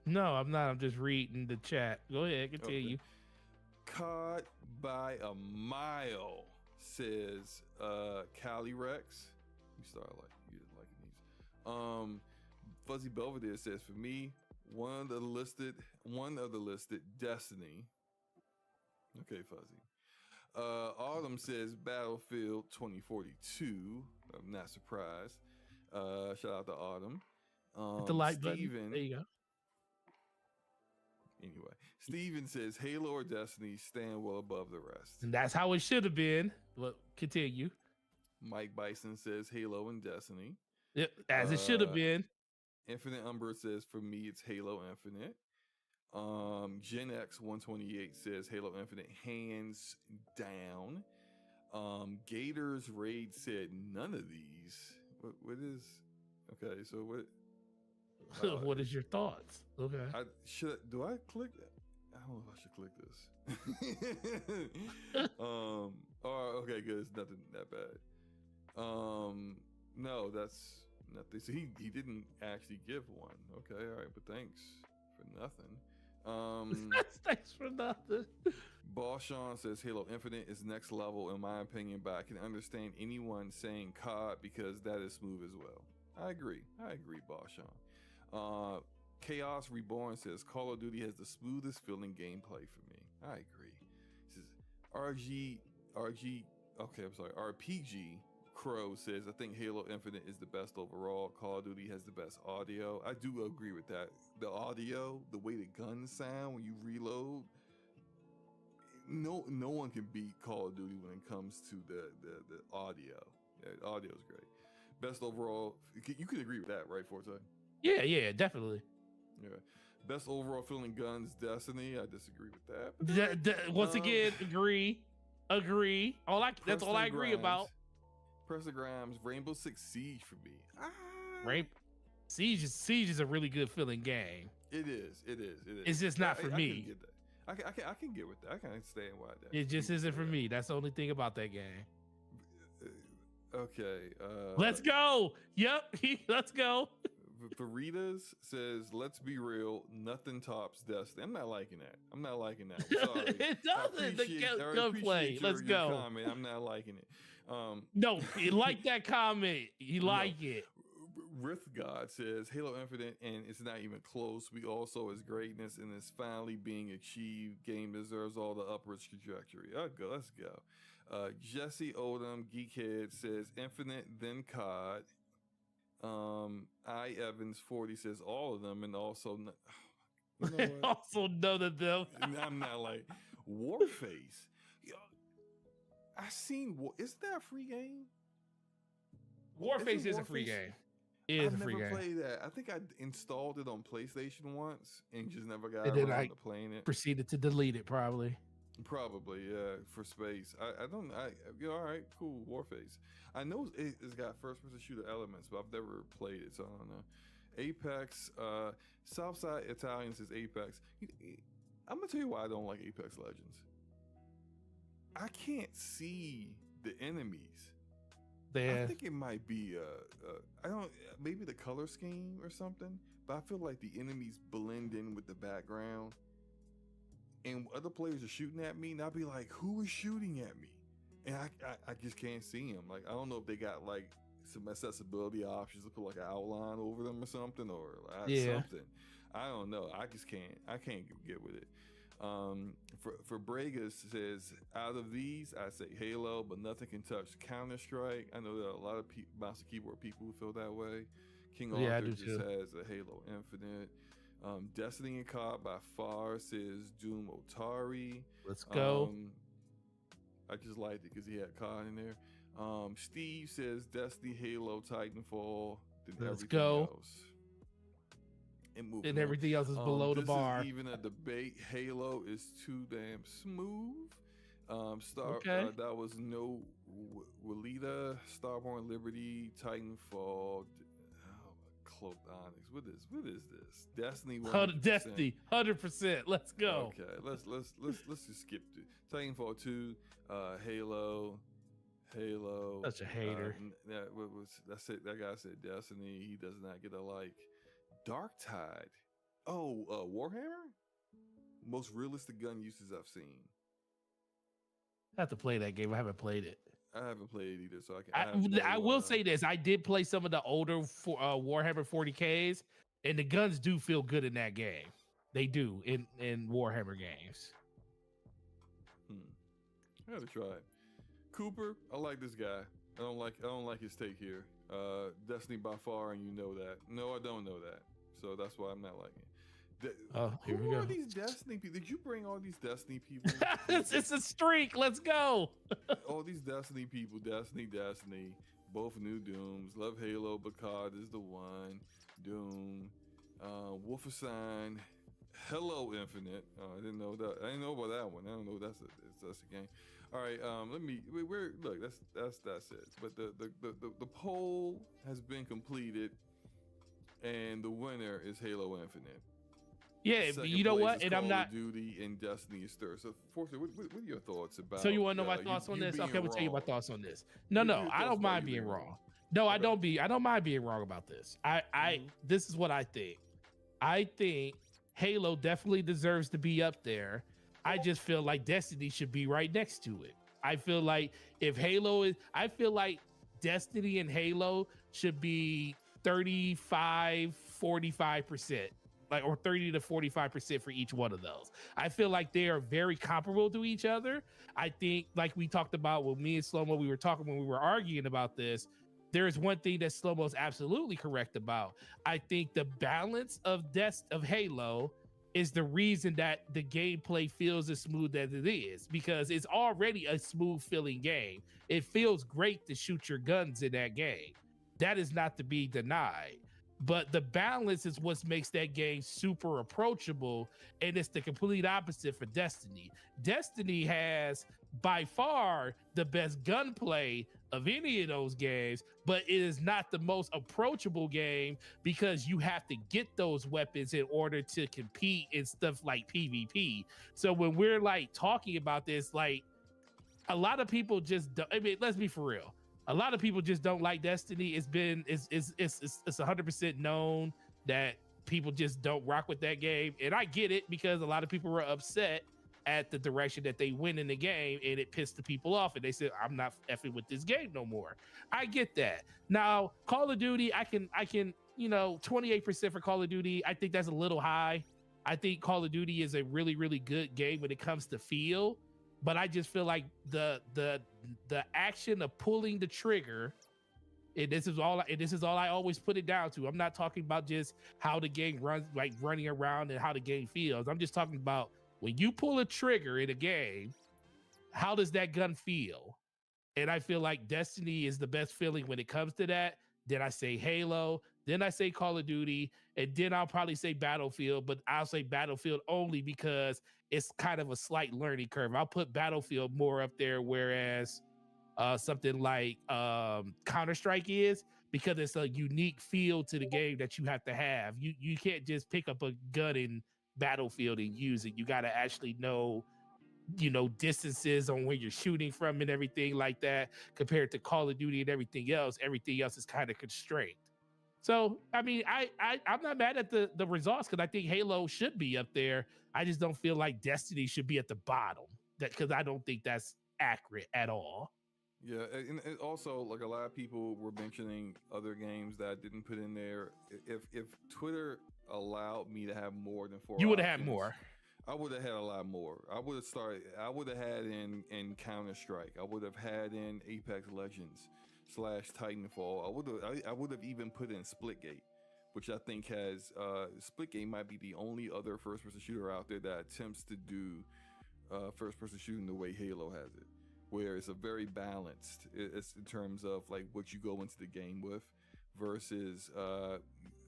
No, I'm not. I'm just reading the chat. Go ahead, continue. Okay. COD by a mile, says Cali Rex. You started like you didn't like these. Fuzzy Belvedere says, for me, one of the listed Destiny. Okay, Fuzzy. Autumn says Battlefield 2042. I'm not surprised. Shout out to Autumn. Hit the like button. Steven, There you go. anyway, Steven says Halo or Destiny stand well above the rest. And that's how it should have been. Well, continue. Mike Bison says Halo and Destiny. Yep, as it should have been. Infinite Umber says, for me, it's Halo Infinite. Gen X 128 says Halo Infinite hands down. Gators Raid said none of these. What is okay? So what? What is your thoughts? Okay. Do I click that? I don't know if I should click this. Okay, good. It's nothing that bad. No, that's nothing. So he didn't actually give one. Okay, all right, but thanks for nothing. Thanks for nothing. Boss Sean says Halo Infinite is next level in my opinion, but I can understand anyone saying COD because that is smooth as well. I agree, Boss Sean. Chaos Reborn says Call of Duty has the smoothest feeling gameplay for me. I agree. He says RPG Crow says I think Halo Infinite is the best overall. Call of Duty has the best audio. I do agree with that. The audio, the way the guns sound when you reload, no one can beat Call of Duty when it comes to the audio. The audio is great. Best overall, you could agree with that, right, Forte? Yeah, definitely. Yeah. Best overall feeling guns, Destiny. I disagree with that. Once again, agree. That's all I agree about. Preston Grimes, Rainbow Six Siege for me. Siege is a really good feeling game. It is. It's just not for me. I can get that. I can get with that. I can understand why that. It just isn't for me. That's the only thing about that game. Okay. Let's go. Yep. Let's go. Veritas says, "Let's be real. Nothing tops Destiny." I'm not liking that. I'm sorry. It doesn't. The gunplay. Let's go. Comment. I'm not liking it. No, you like that comment. You like it. Rith God says Halo Infinite, and it's not even close. We all saw its greatness, and it's finally being achieved. Game deserves all the upwards trajectory. Let's go. Jesse Odom, Geekhead says Infinite, then COD. I Evans 40 says all of them, and also also none of them. I'm not like Warface. I seen isn't that a free game? Warface is a free game. It is a free game. I've never played that. I think I installed it on PlayStation once and just never got around to playing it. Proceeded to delete it, probably. Probably, yeah, for space. All right, cool, Warface. I know it's got first-person shooter elements, but I've never played it, so I don't know. Apex, Southside Italian says Apex. I'm gonna tell you why I don't like Apex Legends. I can't see the enemies. I think it might be maybe the color scheme or something, but I feel like the enemies blend in with the background. And other players are shooting at me, and I'll be like, "Who is shooting at me?" And I just can't see them. Like, I don't know if they got like some accessibility options to put like an outline over them or something, or something. I don't know. I can't get with it. For Bragas says, out of these, I say Halo, but nothing can touch Counter-Strike. I know there are a lot of mouse and keyboard people who feel that way. King Arthur just has a Halo Infinite. Destiny and COD by far says Doom Otari. Let's go. I just liked it because he had COD in there. Steve says Destiny, Halo, Titanfall. Let's go. Else. And everything else is below the bar. Is even a debate. Halo is too damn smooth. That was no Walita, Starborn Liberty, Titanfall. Cloaked Onyx. What is this? Destiny 100%. Destiny 100%. Let's go. Okay, let's just skip it. Titanfall 2, Halo. Such a hater. That's it. That guy said Destiny. He does not get a like. Dark Tide. Warhammer. Most realistic gun uses I've seen. I have to play that game. I haven't played it. I haven't played it either, so I will say this: I did play some of the older Warhammer 40Ks, and the guns do feel good in that game. They do in Warhammer games. I gotta try it. Cooper, I like this guy. I don't like his take here. Destiny by far, and you know that. No, I don't know that, so that's why I'm not liking it. Here we Who go. are these Destiny people? Did you bring all these Destiny people? It's a streak. Let's go. All these Destiny people, Destiny. Both new Dooms. Love Halo, but COD is the one. Doom. Wolfenstein. Hello Infinite. I didn't know that. I didn't know about that one. I don't know. That's a game. All right. Look. That's it. But the poll has been completed, and the winner is Halo Infinite. Yeah, but Second you know place what? is And Call I'm not. of Duty, and Destiny is third. So, Fortunately, what are your thoughts about? So you want to know my you, thoughts on you this? being Okay, I'm gonna tell you my wrong? thoughts on this. No, no, Your I thoughts don't about mind you being being wrong. No, Okay. I don't mind being wrong about this. Mhm. This is what I think. I think Halo definitely deserves to be up there. I just feel like Destiny should be right next to it. I feel like if Halo is, I feel like Destiny and Halo should be 35, 45%, like, or 30 to 45% for each one of those. I feel like they are very comparable to each other. I think, like we talked about with me and Slow-Mo, we were talking when we were arguing about this. There's one thing that Slow-Mo is absolutely correct about. I think the balance of Halo is the reason that the gameplay feels as smooth as it is, because it's already a smooth feeling game. It feels great to shoot your guns in that game. That is not to be denied. But the balance is what makes that game super approachable, and it's the complete opposite for Destiny. Destiny has by far the best gunplay of any of those games, but it is not the most approachable game because you have to get those weapons in order to compete in stuff like PvP. So when we're like talking about this, like, a lot of people just don't, I mean, let's be for real. A lot of people just don't like Destiny. It's 100% known that people just don't rock with that game, and I get it because a lot of people were upset at the direction that they went in the game, and it pissed the people off, and they said, "I'm not effing with this game no more." I get that. Now, Call of Duty, I can, 28% for Call of Duty. I think that's a little high. I think Call of Duty is a really, really good game when it comes to feel, but I just feel like the action of pulling the trigger, and this is all I always put it down to. I'm not talking about just how the game runs, like running around, and how the game feels. I'm just talking about when you pull a trigger in a game, how does that gun feel? And I feel like Destiny is the best feeling when it comes to that. Then I say Halo, then I say Call of Duty, and then I'll probably say Battlefield, but I'll say Battlefield only because it's kind of a slight learning curve. I'll put Battlefield more up there, whereas something like Counter-Strike is, because it's a unique feel to the game that you have to have. You can't just pick up a gun in Battlefield and use it. You got to actually know, distances on where you're shooting from and everything like that, compared to Call of Duty and everything else. Everything else is kind of constrained. So, I mean, I'm not mad at the results, because I think Halo should be up there. I just don't feel like Destiny should be at the bottom, because I don't think that's accurate at all. Yeah, and also, like, a lot of people were mentioning other games that I didn't put in there. If Twitter allowed me to have more than four, You would have had options, more. I would have had a lot more. I would have started. I would have had in Counter Strike. I would have had in Apex Legends / Titanfall. I would have even put in Splitgate, which I think has Splitgate might be the only other first person shooter out there that attempts to do first person shooting the way Halo has it, where it's a very balanced. It's in terms of like what you go into the game with versus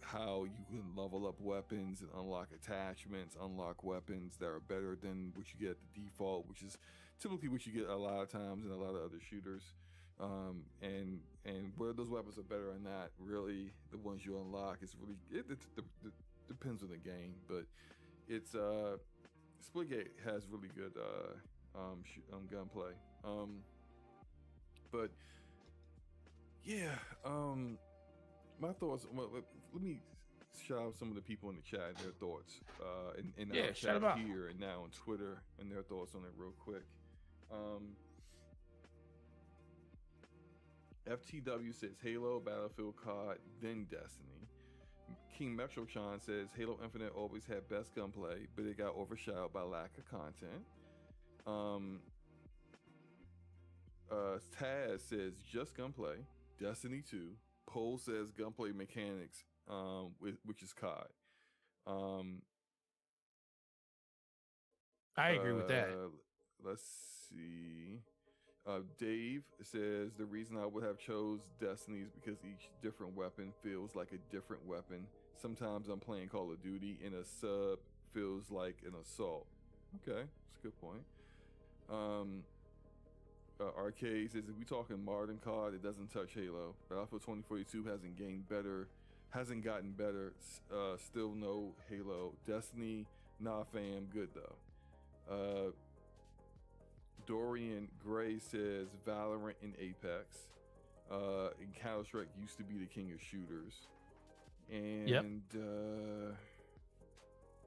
how you can level up weapons and unlock attachments, unlock weapons that are better than what you get at the default, which is typically what you get a lot of times in a lot of other shooters. And where those weapons are better or not, really the ones you unlock is really it depends on the game, but it's Splitgate has really good gunplay. But yeah, my thoughts. Well, let me shout out some of the people in the chat and their thoughts. In our chat here and now on Twitter and their thoughts on it real quick. FTW says Halo, Battlefield, COD, then Destiny. King Metrotron says Halo Infinite always had best gunplay, but it got overshadowed by lack of content. Taz says just gunplay. Destiny 2. Poll says gunplay mechanics, which is COD. I agree with that. Let's see. Dave says the reason I would have chose Destiny is because each different weapon feels like a different weapon. Sometimes I'm playing Call of Duty and a sub feels like an assault. Okay, that's a good point. Arcade says if we talking modern COD, it doesn't touch Halo. Battlefield 2042 hasn't gained better hasn't gotten better. Still no Halo. Destiny, nah fam, good though. Dorian Gray says Valorant and Apex. And Counter-Strike used to be the king of shooters. And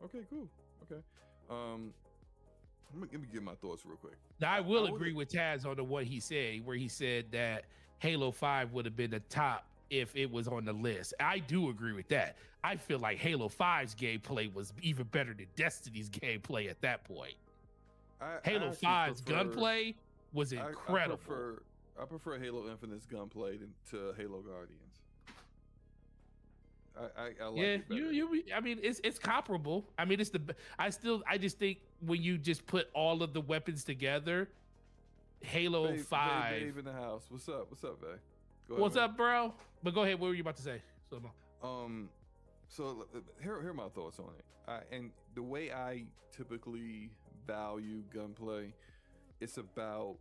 okay, cool. Okay. Let me get my thoughts real quick. Now, I will agree with Taz on what he said, where he said that Halo 5 would have been the top if it was on the list. I do agree with that. I feel like Halo 5's gameplay was even better than Destiny's gameplay at that point. Halo 5's gunplay was incredible. I prefer Halo Infinite's gunplay to Halo Guardians. I like it better. I mean, it's comparable. I mean, I just think when you just put all of the weapons together, Halo 5. Dave in the house. What's up, Vay? What's up, bro? But go ahead. What were you about to say? So here are my thoughts on it. And the way I typically value gunplay, it's about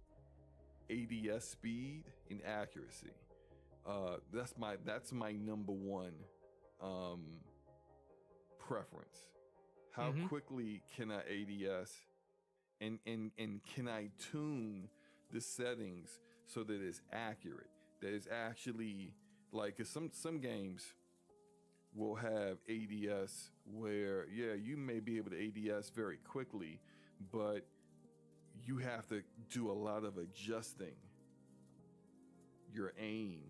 ADS speed and accuracy. That's my number one preference. How quickly can I ADS and can I tune the settings so that it's accurate, that it's actually like, 'cause some games will have ADS where you may be able to ADS very quickly, but you have to do a lot of adjusting your aim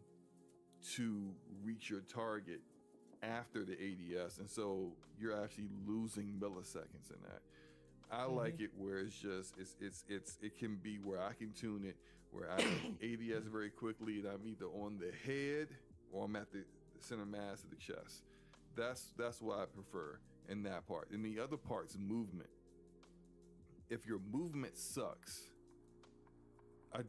to reach your target after the ADS, and so you're actually losing milliseconds in that. I like it where it's just it can be where I can tune it where I can ADS very quickly, and I'm either on the head or I'm at the center mass of the chest. That's what I prefer in that part. And the other part's movement. If your movement sucks, I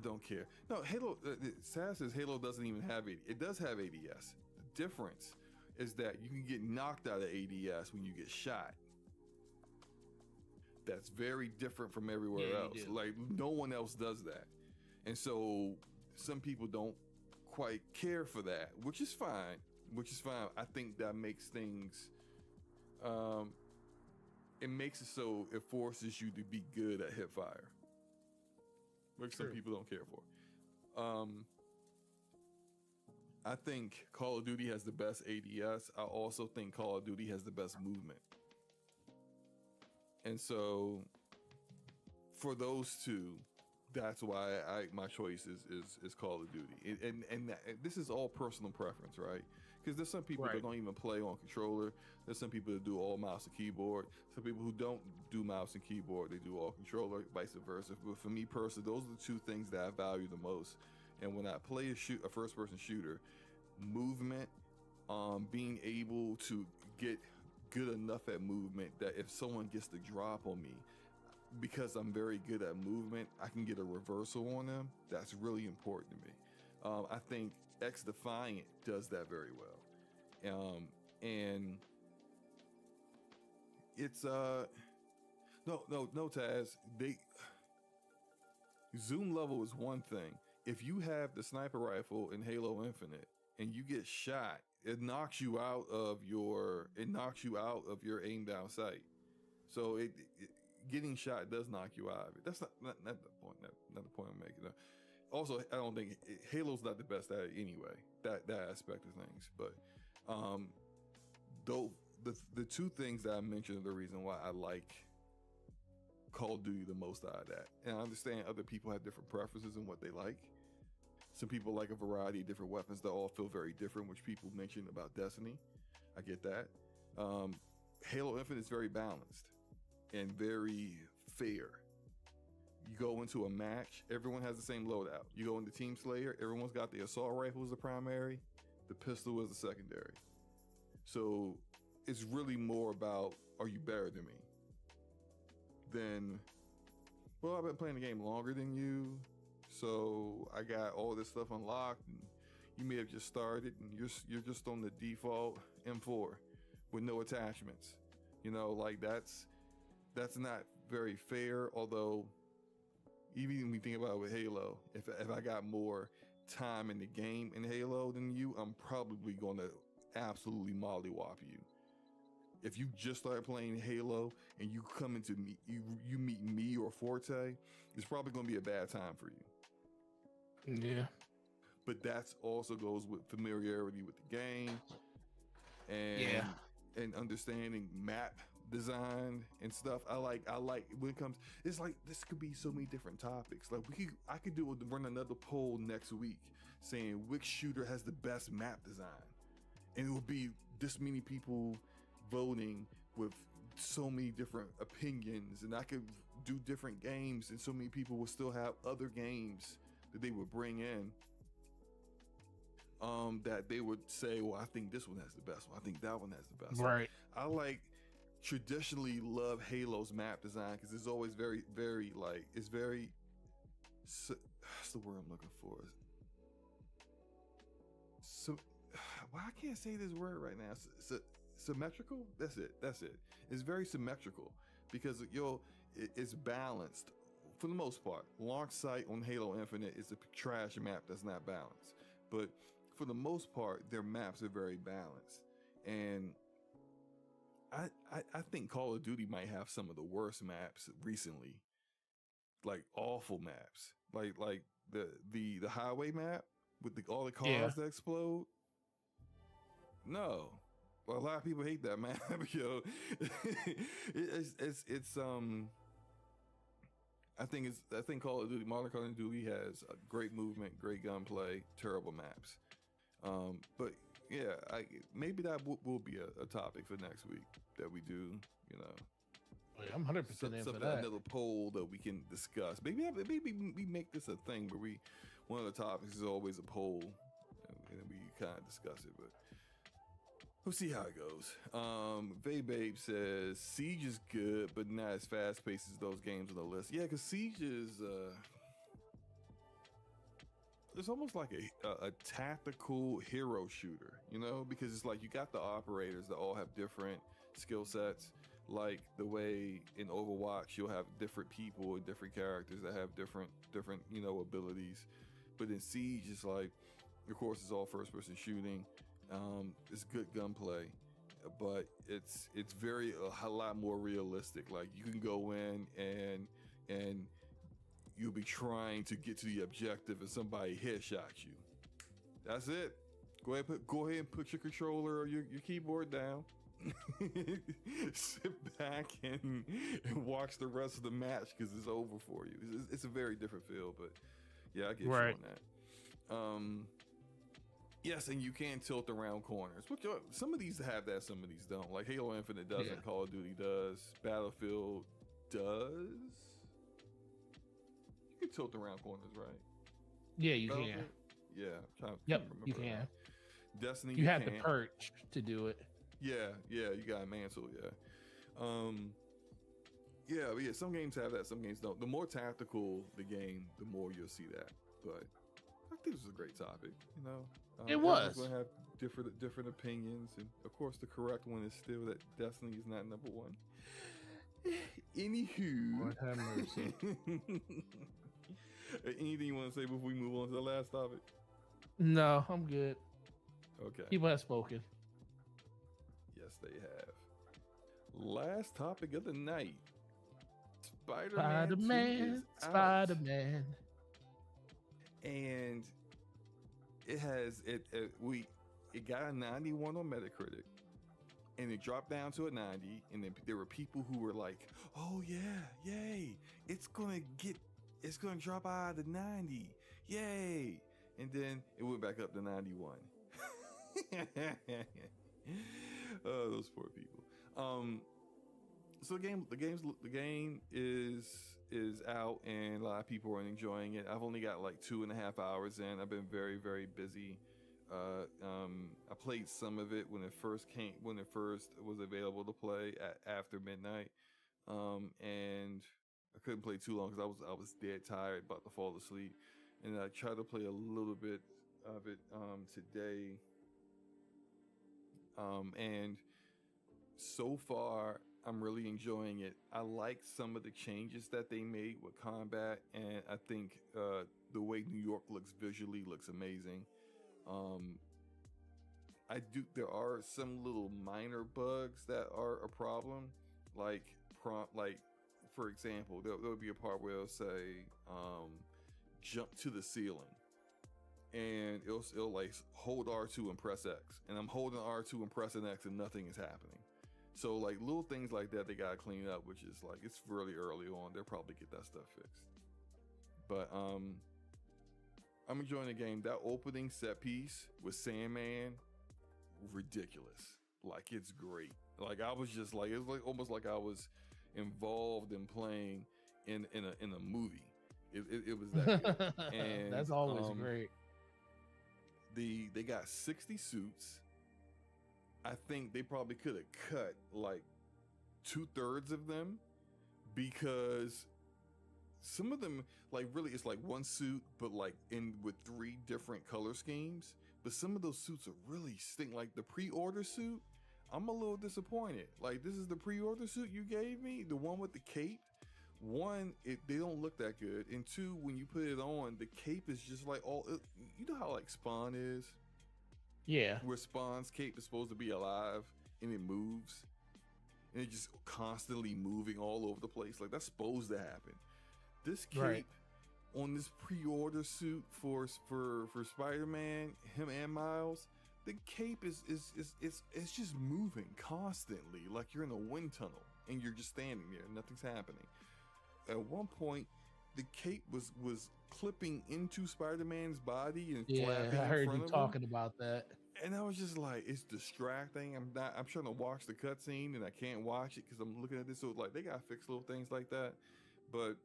don't care. No, Halo. Sass says Halo doesn't even have it. It does have ADS. The difference is that you can get knocked out of ADS when you get shot. That's very different from everywhere else. Like, no one else does that. And so some people don't quite care for that, which is fine. I think that makes things, it makes it so it forces you to be good at hip fire, which some people don't care for. I think Call of Duty has the best ADS. I also think Call of Duty has the best movement. And so for those two, that's why my choice is Call of Duty. And this is all personal preference, right? Because there's some people that don't even play on controller. There's some people that do all mouse and keyboard. Some people who don't do mouse and keyboard, they do all controller, vice versa. But for me personally, those are the two things that I value the most. And when I play a first-person shooter, movement, being able to get good enough at movement that if someone gets the drop on me, because I'm very good at movement, I can get a reversal on them. That's really important to me. I think X Defiant does that very well. And it's no Taz. Zoom level is one thing. If you have the sniper rifle in Halo Infinite and you get shot, it knocks you out of your aim down sight. So getting shot does knock you out of it. That's not the point. Not the point I'm making. Also, I don't think Halo's not the best at it anyway. That aspect of things, but though the two things that I mentioned are the reason why I like Call of Duty the most out of that. And I understand other people have different preferences in what they like. Some people like a variety of different weapons that all feel very different, which people mentioned about Destiny. I get that. Halo Infinite is very balanced and very fair. You go into a match, everyone has the same loadout. You go into Team Slayer, everyone's got the assault rifle as the primary, the pistol as the secondary. So it's really more about, are you better than me? Then, well, I've been playing the game longer than you, so I got all this stuff unlocked, and you may have just started, and you're just on the default M4 with no attachments. You know, like that's not very fair. Although, even when you think about it with Halo, if I got more time in the game in Halo than you, I'm probably going to absolutely mollywop you. If you just started playing Halo and you come into me, you meet me or Forte, it's probably going to be a bad time for you. Yeah. But that's also goes with familiarity with the game and understanding map design and stuff. I like when it comes, it's like this could be so many different topics. Like I could run another poll next week saying which shooter has the best map design, and it will be this many people voting with so many different opinions, and I could do different games, and so many people will still have other games that they would bring in. That they would say, well, I think this one has the best one. I think that one has the best one. Right. I traditionally love Halo's map design because it's always very, very it's very, what's the word I'm looking for? So, well, I can't say this word right now. Symmetrical? That's it. It's very symmetrical because it's balanced for the most part. Launch site on Halo Infinite is a trash map that's not balanced. But for the most part, their maps are very balanced. And I think Call of Duty might have some of the worst maps recently. Like awful maps. Like the highway map with all the cars that explode. No. Well, a lot of people hate that map, yo. It's I think Call of Duty, Modern Call of Duty has a great movement, great gunplay, terrible maps. But yeah, maybe that will be a topic for next week that we do. I'm 100% in for that. Another poll that we can discuss. Maybe we make this a thing where one of the topics is always a poll, and we kind of discuss it. But we'll see how it goes. Babe says Siege is good, but not as fast paced as those games on the list. Yeah, because Siege is it's almost like a tactical hero shooter, because it's like you got the operators that all have different skill sets. Like the way in Overwatch you'll have different people and different characters that have different abilities. But in Siege, it's like, of course, it's all first person shooting. It's good gunplay, but it's very a lot more realistic. Like you can go in and you'll be trying to get to the objective and somebody headshot you. That's it. Go ahead and put your controller or your keyboard down. Sit back and watch the rest of the match because it's over for you. It's a very different feel, but yeah, I get you on that. Yes, and you can tilt around corners. Some of these have that, some of these don't. Like Halo Infinite doesn't, yeah. Call of Duty does, Battlefield does. You can tilt around corners, right? Yeah, you can. Yeah. Yep, you can. That. Destiny, you have the perch to do it. Yeah, you got a mantle, yeah. Some games have that, some games don't. The more tactical the game, the more you'll see that. But I think this is a great topic, it was. Going to have different opinions, and of course, the correct one is still that Destiny is not number one. Anywho, Lord have mercy. Anything you want to say before we move on to the last topic? No, I'm good. Okay. People have spoken. Yes, they have. Last topic of the night. Spider-Man. And it got a 91 on Metacritic, and it dropped down to a 90, and then there were people who were like, oh yeah, yay, it's gonna drop out of the 90, yay, and then it went back up to 91. Oh, those poor people. So the game is out, and a lot of people are enjoying it. I've only got like 2.5 hours in. I've been very, very busy. I played some of it when it first was available to play after midnight. And I couldn't play too long because I was dead tired, about to fall asleep. And I tried to play a little bit of it today. And so far I'm really enjoying it. I like some of the changes that they made with combat, and I think the way New York looks visually looks amazing. Um, I do. There are some little minor bugs that are a problem, like like for example, there'll be a part where it'll say jump to the ceiling, and it'll like hold R2 and press X, and I'm holding R2 and pressing X, and nothing is happening. So like little things like that they gotta clean up, which is like it's really early on. They'll probably get that stuff fixed. But I'm enjoying the game. That opening set piece with Sandman, ridiculous. Like it's great. Like I was just like, it was like almost like I was involved in playing in a movie. It was that good. And that's always great. They got 60 suits. I think they probably could have cut like 2/3 of them, because some of them, like really it's like one suit but like in with 3 different color schemes. But some of those suits are really stink. Like the pre-order suit, I'm a little disappointed. Like this is the pre-order suit you gave me, the one with the cape. One, they don't look that good, and 2, when you put it on, the cape is just like you know how like Spawn is. Yeah. Where Spawn's cape is supposed to be alive and it moves, and it's just constantly moving all over the place. Like that's supposed to happen. This cape on this pre-order suit for Spider-Man, him and Miles, the cape is it's just moving constantly, like you're in a wind tunnel and you're just standing there, nothing's happening. At one point, the cape was clipping into Spider-Man's body and flapping. I heard in front you of talking him. about that. And I was just like, it's distracting. I'm trying to watch the cutscene and I can't watch it because I'm looking at this. So like, they gotta fix little things like that. But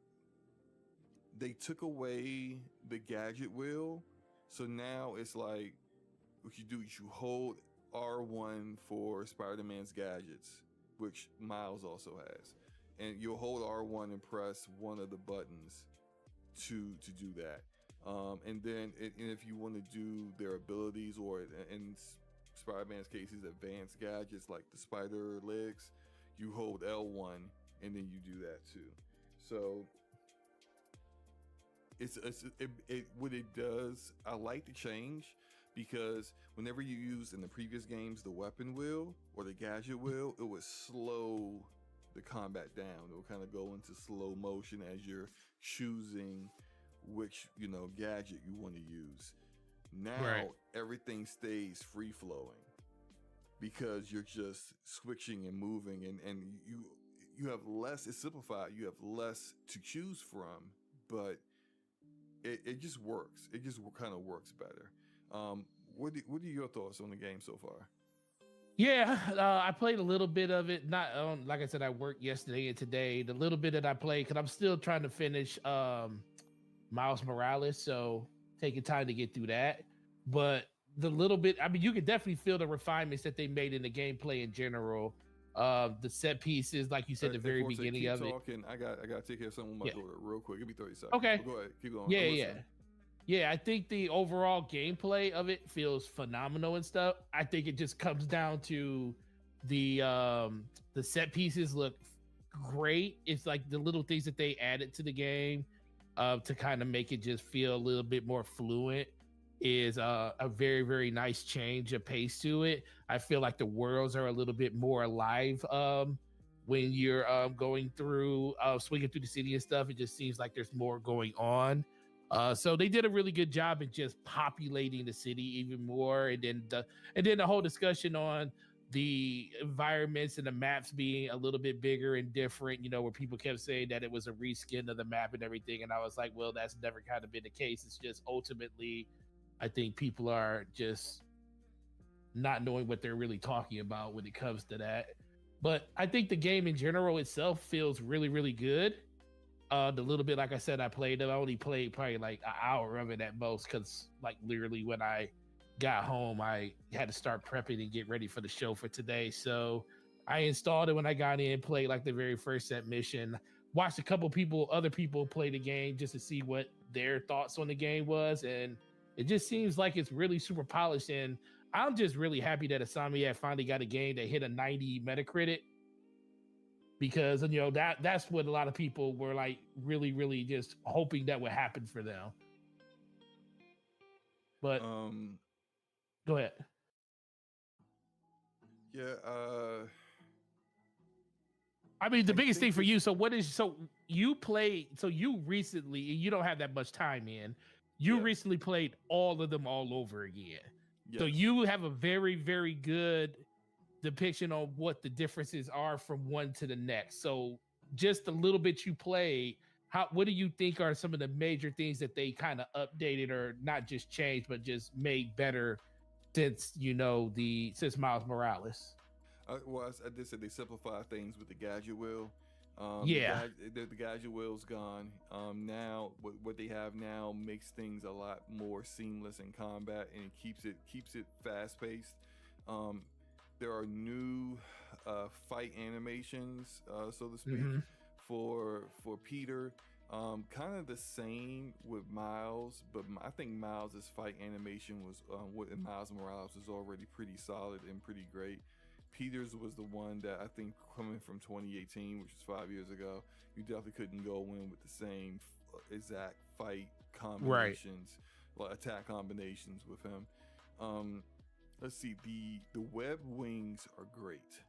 they took away the gadget wheel, so now it's like what you do is you hold R1 for Spider-Man's gadgets, which Miles also has, and you'll hold R1 and press one of the buttons to do that. And then and if you want to do their abilities, or in Spider-Man's case, his advanced gadgets like the spider legs, you hold L1 and then you do that too. So what it does, I like the change, because whenever you use in the previous games the weapon wheel or the gadget wheel, it would slow the combat down. It will kind of go into slow motion as you're choosing which gadget you want to use. Now everything stays free flowing because you're just switching and moving, and you have less. It's simplified. You have less to choose from, but it just works. It just kind of works better. What are your thoughts on the game so far? Yeah, I played a little bit of it. Not like I said, I worked yesterday and today. The little bit that I played, because I'm still trying to finish Miles Morales, so taking time to get through that. But the little bit, I mean, you can definitely feel the refinements that they made in the gameplay in general. The set pieces, like you said, the very beginning of it. I got to take care of something with my daughter real quick. Give me 30 seconds. Okay. Go ahead. Keep going. Yeah. I think the overall gameplay of it feels phenomenal and stuff. I think it just comes down to the set pieces look great. It's like the little things that they added to the game to kind of make it just feel a little bit more fluent is a very, very nice change of pace to it. I feel like the worlds are a little bit more alive when you're going through, swinging through the city and stuff. It just seems like there's more going on. So they did a really good job in just populating the city even more. And then the whole discussion on the environments and the maps being a little bit bigger and different, where people kept saying that it was a reskin of the map and everything. And I was like, well, that's never kind of been the case. It's just ultimately, I think people are just not knowing what they're really talking about when it comes to that. But I think the game in general itself feels really, really good. The little bit, like I said, I played it. I only played probably like an hour of it at most, because like literally when I got home, I had to start prepping and get ready for the show for today. So I installed it when I got in, played like the very first set mission, watched a couple other people play the game just to see what their thoughts on the game was. And it just seems like it's really super polished. And I'm just really happy that Insomniac finally got a game that hit a 90 Metacritic. because that's what a lot of people were like really, really just hoping that would happen for them. But go ahead. Yeah. I mean, the biggest thing for you. So you recently, you don't have that much time in. You recently played all of them all over again. Yes. So you have a very, very good depiction on what the differences are from one to the next. So just a little bit you played, what do you think are some of the major things that they kind of updated or not just changed, but just made better since, since Miles Morales? Well, I did say they simplify things with the gadget wheel. The gadget wheel's gone. Now what they have now makes things a lot more seamless in combat, and it keeps it fast paced. There are new fight animations, so to speak, for Peter. Kind of the same with Miles, but I think Miles's fight animation was with Miles Morales was already pretty solid and pretty great. Peter's was the one that I think, coming from 2018, which was 5 years ago, you definitely couldn't go in with the same exact fight combinations, like attack combinations with him. Let's see, the web wings are great.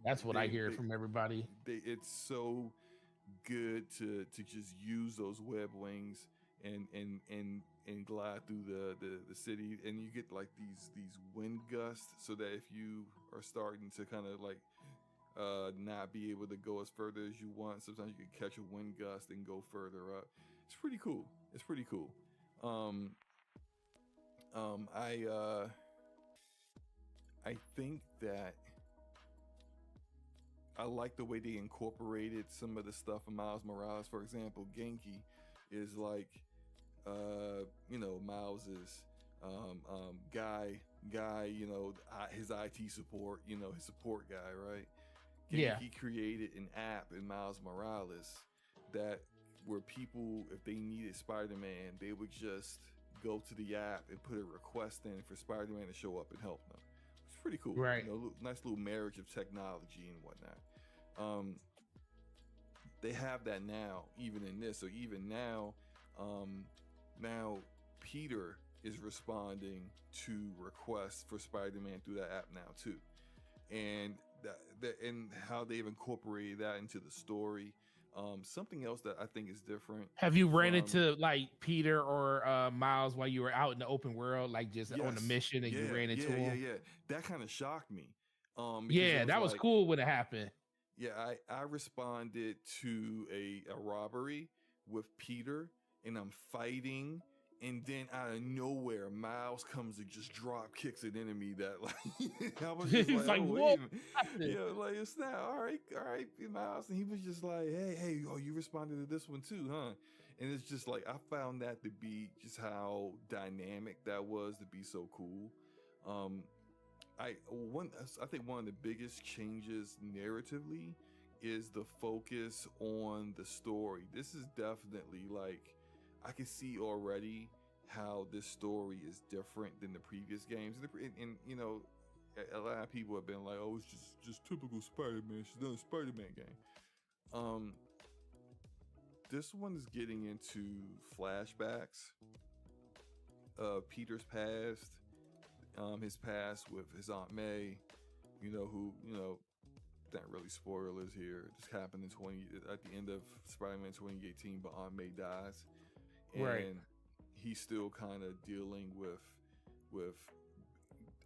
That's what I hear from everybody. It's so good to just use those web wings and glide through the city, and you get like these wind gusts, so that if you are starting to kind of like not be able to go as further as you want, sometimes you can catch a wind gust and go further up. It's pretty cool. I think that I like the way they incorporated some of the stuff in Miles Morales. For example, Genki is like Miles's guy, his IT support, his support guy, right? He created an app in Miles Morales that where people, if they needed Spider-Man, they would just go to the app and put a request in for Spider-Man to show up and help them. It's pretty cool, right? Nice little marriage of technology and whatnot. They have that now, even in this. So even now, now Peter is responding to requests for Spider-Man through that app now too, and that and how they've incorporated that into the story. Something else that I think is different. Have you ran into like Peter or Miles while you were out in the open world, like just on a mission, and you ran into him? Yeah. That kind of shocked me. That was cool when it happened. Yeah, I responded to a robbery with Peter, and I'm fighting, and then out of nowhere, Miles comes and just drop kicks an enemy that like I was just like, like, oh, whoa, yeah, like it's not all right, Miles, and he was just like, hey, you responded to this one too, huh? And it's just like I found that to be just how dynamic that was, to be so cool. I think one of the biggest changes narratively is the focus on the story. This is definitely like, I can see already how this story is different than the previous games. And a lot of people have been like, oh, it's just typical Spider-Man. She's done a Spider-Man game. This one is getting into flashbacks of Peter's past. His past with his Aunt May, who, not really spoilers here. This happened at the end of Spider-Man 2018, but Aunt May dies, and he's still kind of dealing with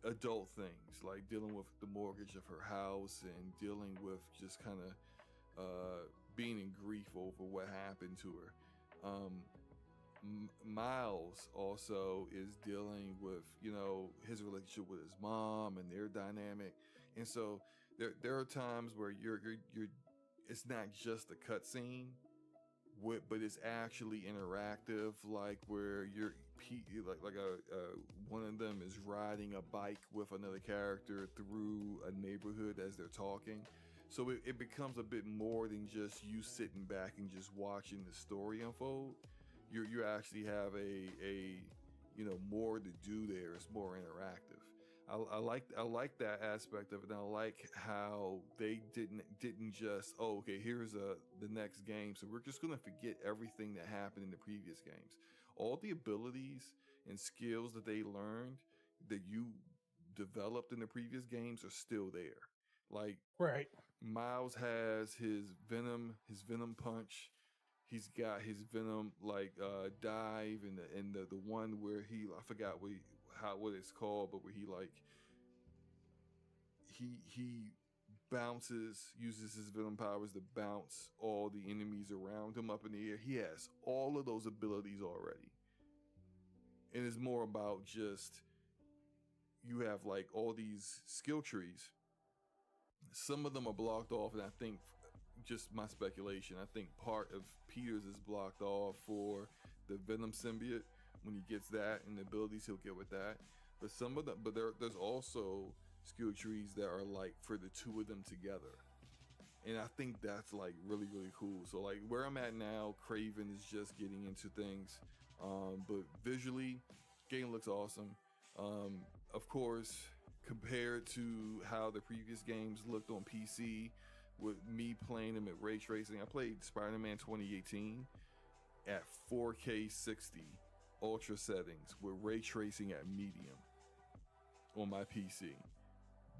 adult things, like dealing with the mortgage of her house and dealing with just kind of being in grief over what happened to her. Miles also is dealing with his relationship with his mom and their dynamic, and so there are times where you're it's not just a cutscene, but it's actually interactive, like where you're like one of them is riding a bike with another character through a neighborhood as they're talking. So it becomes a bit more than just you sitting back and just watching the story unfold. You actually have a more to do there. It's more interactive. I like that aspect of it. And I like how they didn't just, oh, okay, here's the next game, so we're just gonna forget everything that happened in the previous games. All the abilities and skills that they learned that you developed in the previous games are still there. Like Right. Miles has his venom punch. He's got his venom dive and the one where I forgot what it's called, but where he uses his venom powers to bounce all the enemies around him up in the air. He has all of those abilities already. And it's more about just, you have like all these skill trees. Some of them are blocked off, and I think, just my speculation, I think part of Peter's is blocked off for the Venom symbiote. When he gets that and the abilities he'll get with that. But there's also skill trees that are like for the two of them together. And I think that's like really, really cool. So like where I'm at now, Craven is just getting into things. But visually, game looks awesome. Of course, compared to how the previous games looked on PC, with me playing them at ray tracing, I played Spider-Man 2018 at 4K 60 ultra settings with ray tracing at medium on my PC.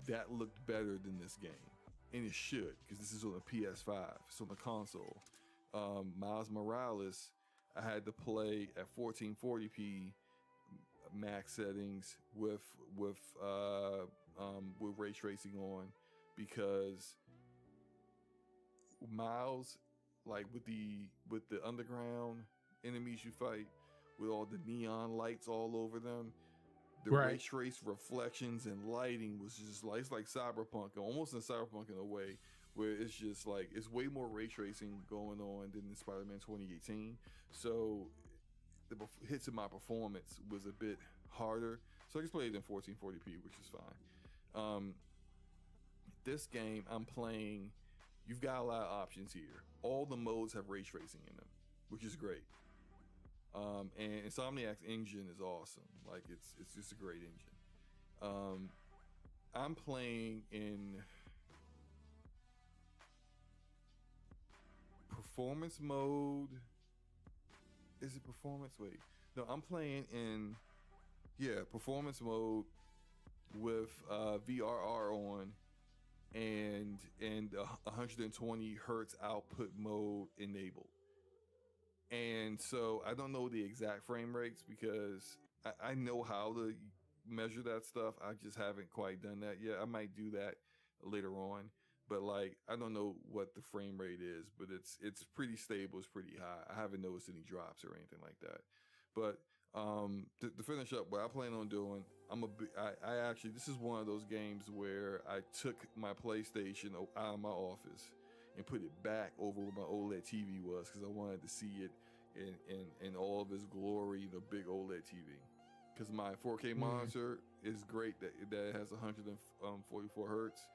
That looked better than this game, and it should, because this is on the PS5. It's on the console. Miles Morales, I had to play at 1440p max settings with ray tracing on, because Miles, like with the underground enemies you fight, with all the neon lights all over them, the ray trace reflections and lighting was just like, it's like Cyberpunk, almost in Cyberpunk in a way, where it's just like, it's way more ray tracing going on than in Spider-Man 2018. So the hits in my performance was a bit harder. So I just played it in 1440p, which is fine. This game I'm playing, you've got a lot of options here. All the modes have ray tracing in them, which is great. And Insomniac's engine is awesome. Like it's just a great engine. I'm playing in performance mode. Is it performance? Wait. No, I'm playing in performance mode with VRR on and 120 hertz output mode enabled. And so I don't know the exact frame rates, because I know how to measure that stuff. I just haven't quite done that yet. I might do that later on, but like, I don't know what the frame rate is, but it's pretty stable. It's pretty high. I haven't noticed any drops or anything like that. But to finish up, what I plan on doing, I actually, this is one of those games where I took my PlayStation out of my office and put it back over where my OLED TV was, because I wanted to see it in all of its glory, the big OLED TV. Because my 4K monitor is great that it has 144 hertz,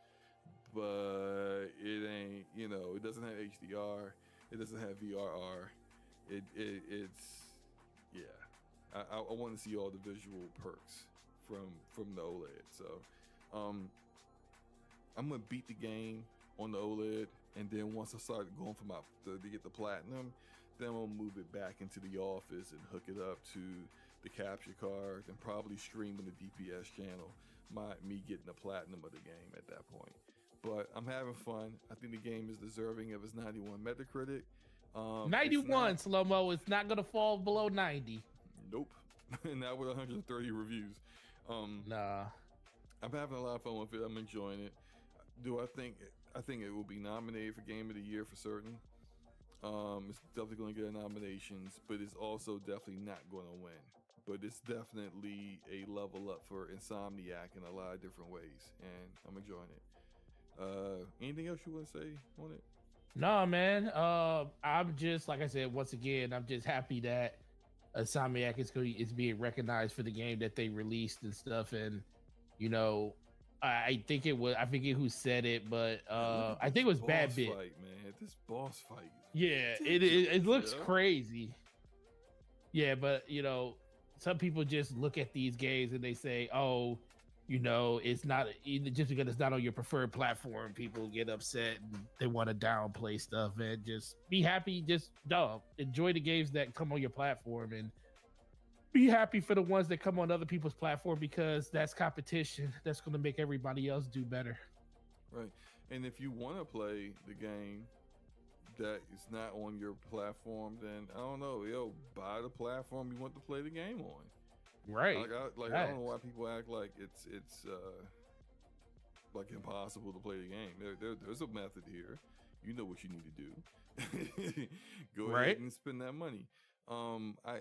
but it ain't, it doesn't have HDR, it doesn't have VRR. It's I want to see all the visual perks from the OLED. So I'm gonna beat the game on the OLED, and then once I start going to get the platinum, then I'll move it back into the office and hook it up to the capture card, and probably stream on the DPS channel me getting the platinum of the game at that point. But I'm having fun. I think the game is deserving of its 91 Metacritic. 91 slow-mo. It's not gonna fall below 90. Nope. Not with 130 reviews. Nah. I'm having a lot of fun with it. I'm enjoying it. I think it will be nominated for Game of the Year for certain. It's definitely going to get nominations, but it's also definitely not going to win. But it's definitely a level up for Insomniac in a lot of different ways, and I'm enjoying it. Anything else you want to say on it? No, man. I'm just, like I said, once again, I'm just happy that Insomniac is being recognized for the game that they released and stuff. And I forget who said it, but I think it was Bad Bit. Fight, man. This boss fight. Yeah, it looks crazy. Yeah, but some people just look at these games and they say, oh, it's not just because it's not on your preferred platform, people get upset and they want to downplay stuff. And just be happy, just enjoy the games that come on your platform, and be happy for the ones that come on other people's platform, because that's competition. That's going to make everybody else do better. Right. And if you want to play the game that is not on your platform, then I don't know, buy the platform you want to play the game on. Right. I don't know why people act like it's like impossible to play the game. There's a method here. You know what you need to do. Go ahead and spend that money. I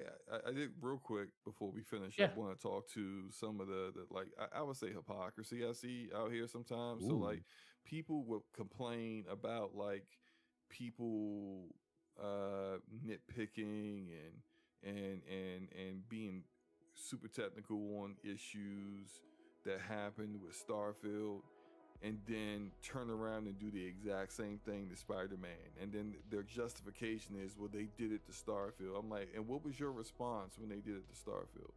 did real quick before we finish. I want to talk to some of the like I would say hypocrisy I see out here sometimes. Ooh. So like people will complain about like people nitpicking and being super technical on issues that happened with Starfield, and then turn around and do the exact same thing to Spider-Man. And then their justification is, well, they did it to Starfield. I'm like, and what was your response when they did it to Starfield?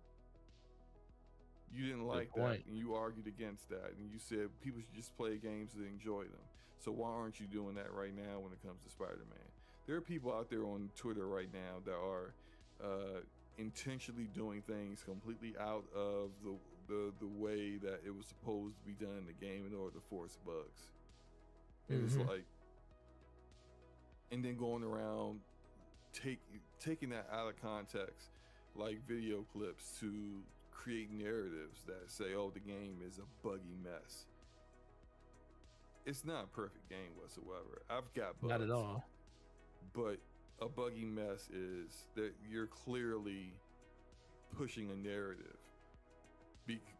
You didn't like that, and you argued against that, and you said people should just play games to enjoy them. So why aren't you doing that right now when it comes to Spider-Man? There are people out there on Twitter right now that are intentionally doing things completely out of the way that it was supposed to be done in the game in order to force bugs. And it's like, and then going around taking that out of context, like video clips, to create narratives that say, oh, the game is a buggy mess. It's not a perfect game whatsoever. I've got bugs. Not at all. But a buggy mess is that you're clearly pushing a narrative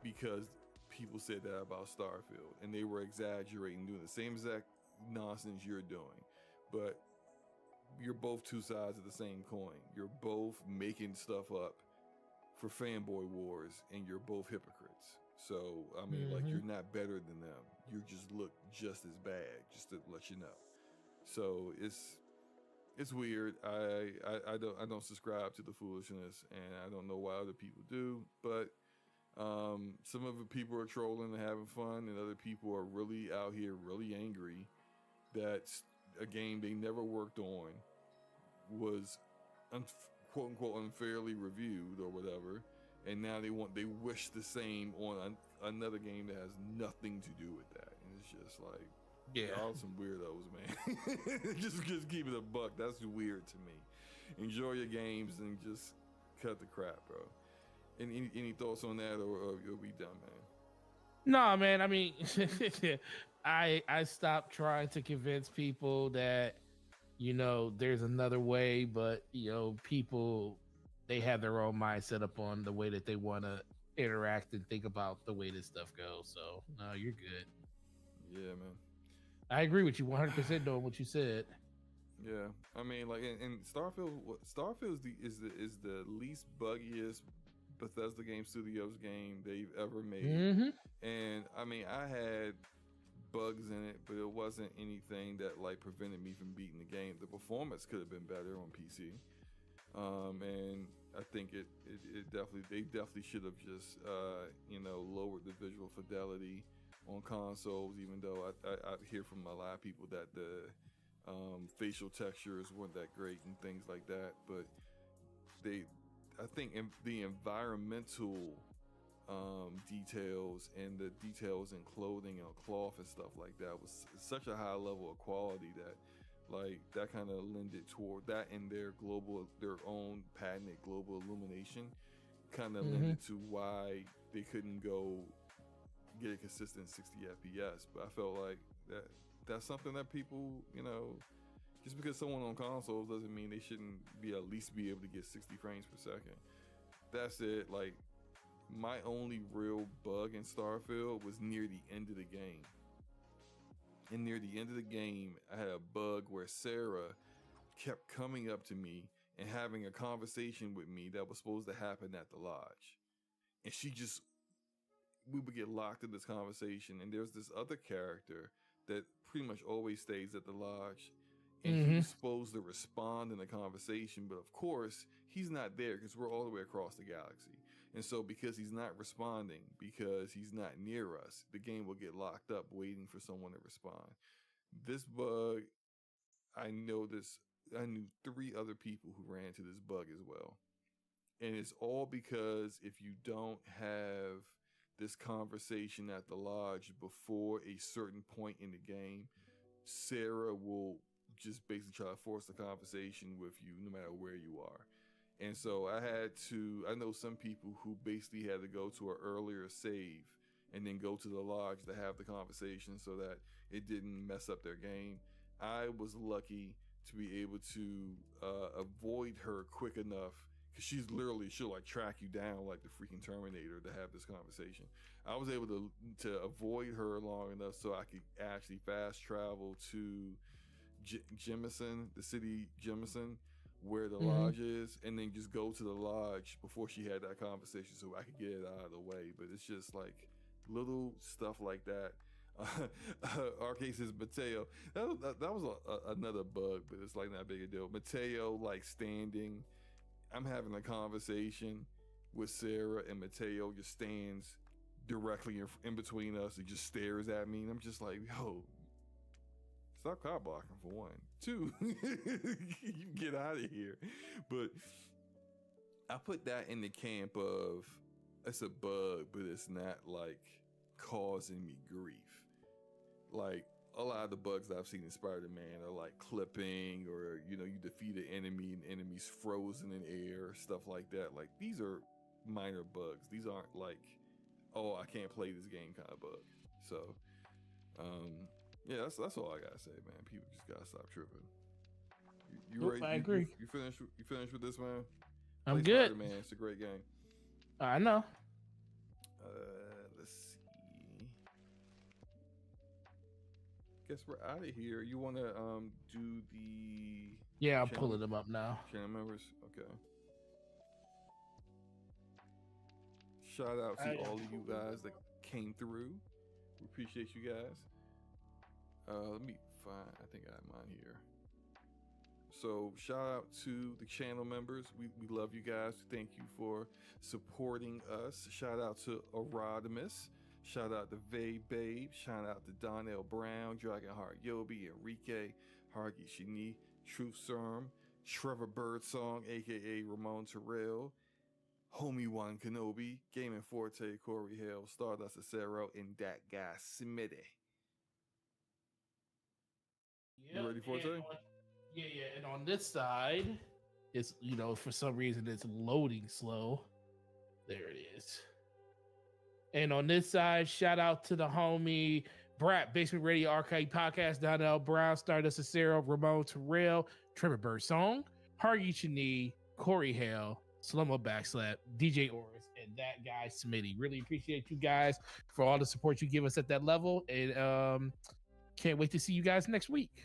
because people said that about Starfield, and they were exaggerating, doing the same exact nonsense you're doing. But you're both two sides of the same coin. You're both making stuff up for fanboy wars, and you're both hypocrites. So, I mean, like, you're not better than them. You just look just as bad, just to let you know. So it's weird. I don't subscribe to the foolishness, and I don't know why other people do. But some of the people are trolling and having fun, and other people are really out here, really angry that a game they never worked on was quote unquote unfairly reviewed or whatever, and now they wish the same on another game that has nothing to do with that. And it's just like, y'all some weirdos, man. just keep it a buck. That's weird to me. Enjoy your games and just cut the crap, bro. Any thoughts on that, or you'll be done, man? No, man. I mean, I stopped trying to convince people that, there's another way, but people, they have their own mindset up on the way that they want to interact and think about the way this stuff goes. So no, you're good. Yeah, man. I agree with you 100% doing what you said. Yeah, I mean, like, and Starfield is the least buggiest Bethesda Game Studios game they've ever made. And I mean, I had bugs in it, but it wasn't anything that like prevented me from beating the game. The performance could have been better on PC, and I think they definitely should have just lowered the visual fidelity on consoles. Even though I hear from a lot of people that the facial textures weren't that great and things like that, but I think the environmental details and the details in clothing and cloth and stuff like that was such a high level of quality that like that kind of lended toward that, and their own patented global illumination kind of lended to why they couldn't go get a consistent 60 FPS. But I felt like that's something that people, just because someone on consoles doesn't mean they shouldn't at least be able to get 60 frames per second. That's it. Like, my only real bug in Starfield was near the end of the game. And near the end of the game, I had a bug where Sarah kept coming up to me and having a conversation with me that was supposed to happen at the lodge. And we would get locked in this conversation, and there's this other character that pretty much always stays at the lodge, and he's supposed to respond in the conversation, but of course he's not there because we're all the way across the galaxy. And so because he's not responding, because he's not near us, the game will get locked up waiting for someone to respond. This bug, I knew 3 other people who ran into this bug as well. And it's all because if you don't have this conversation at the lodge before a certain point in the game, Sarah will just basically try to force the conversation with you no matter where you are. And so I know some people who basically had to go to an earlier save and then go to the lodge to have the conversation so that it didn't mess up their game. I was lucky to be able to avoid her quick enough, because she'll like track you down like the freaking Terminator to have this conversation. I was able to avoid her long enough so I could actually fast travel to Jemison, the city Jemison, where the lodge is, and then just go to the lodge before she had that conversation so I could get it out of the way. But it's just like little stuff like that. Our case is Mateo. That was another bug, but it's like not big a deal. Mateo like standing. I'm having a conversation with Sarah, and Mateo just stands directly in between us and just stares at me, and I'm just like, yo, stop cop blocking for one. 2, you get out of here. But I put that in the camp of it's a bug, but it's not like causing me grief. Like a lot of the bugs that I've seen in Spider-Man are like clipping, or you defeat an enemy and enemies frozen in air, stuff like that. Like these are minor bugs. These aren't like, oh, I can't play this game kind of bug. So yeah, that's all I gotta say, man. People just gotta stop tripping. You ready? I agree. You finished with this, man? I'm Play good. Spider-Man. It's a great game. I know. Let's see. Guess we're out of here. You want to do the? Yeah, I'm pulling them up now. Channel members. Okay. Shout out to all of you guys that came through. We appreciate you guys. Let me find. I think I have mine here. So shout out to the channel members. We love you guys. Thank you for supporting us. Shout out to Erodimus. Shout out to Vay Babe. Shout out to Donnell Brown, Dragonheart Yobi, Enrique, Hargi Shini, Truth Serum, Trevor Birdsong, aka Ramon Terrell, Homie Juan Kenobi, Gaming Forte, Corey Hill, Stardust Acero, and that guy Smitty. Yep, You ready, Forte? Yeah. And on this side, it's for some reason it's loading slow. There it is. And on this side, shout out to the homie Brat, Basement Radio Archive Podcast, Donnell Brown, Stardust Acero, Ramon Terrell, Trevor Birdsong, Hargi Shani, Corey Hale, Slomo Backslap, DJ Oris, and that guy Smitty. Really appreciate you guys for all the support you give us at that level. And can't wait to see you guys next week.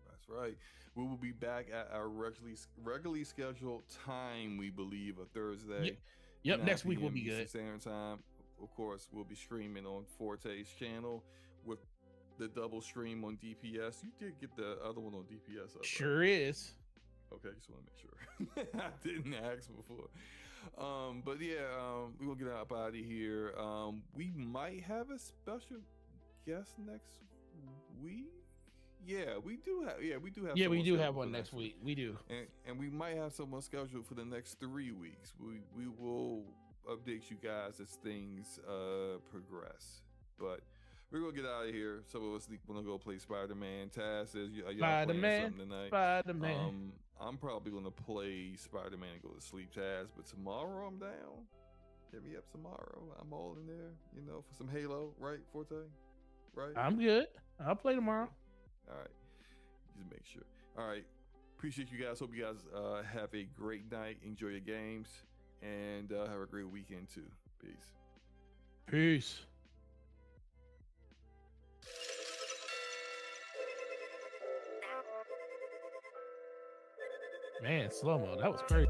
That's right. We will be back at our regularly scheduled time, we believe, a Thursday. Yep, next week will be good. Standard time. Of course, we'll be streaming on Forte's channel with the double stream on DPS. You did get the other one on DPS up. Sure is. Okay, just want to make sure. I didn't ask before. But yeah, we will get up out of here. We might have a special guest next week. Yeah, we do have. Yeah, we do have. Yeah, we do have one next week. We do, and we might have someone scheduled for the next 3 weeks. We will update you guys as things progress. But we're gonna get out of here. Some of us want to go play Spider-Man. Taz says, "Y'all playing something tonight?" Spider-Man. I'm probably gonna play Spider-Man and go to sleep, Taz. But tomorrow I'm down. Hit me up tomorrow. I'm all in there, for some Halo, right, Forte? Right? I'm good. I'll play tomorrow. All right. Just make sure. All right. Appreciate you guys. Hope you guys have a great night. Enjoy your games. And have a great weekend, too. Peace. Peace. Man, slow-mo. That was crazy.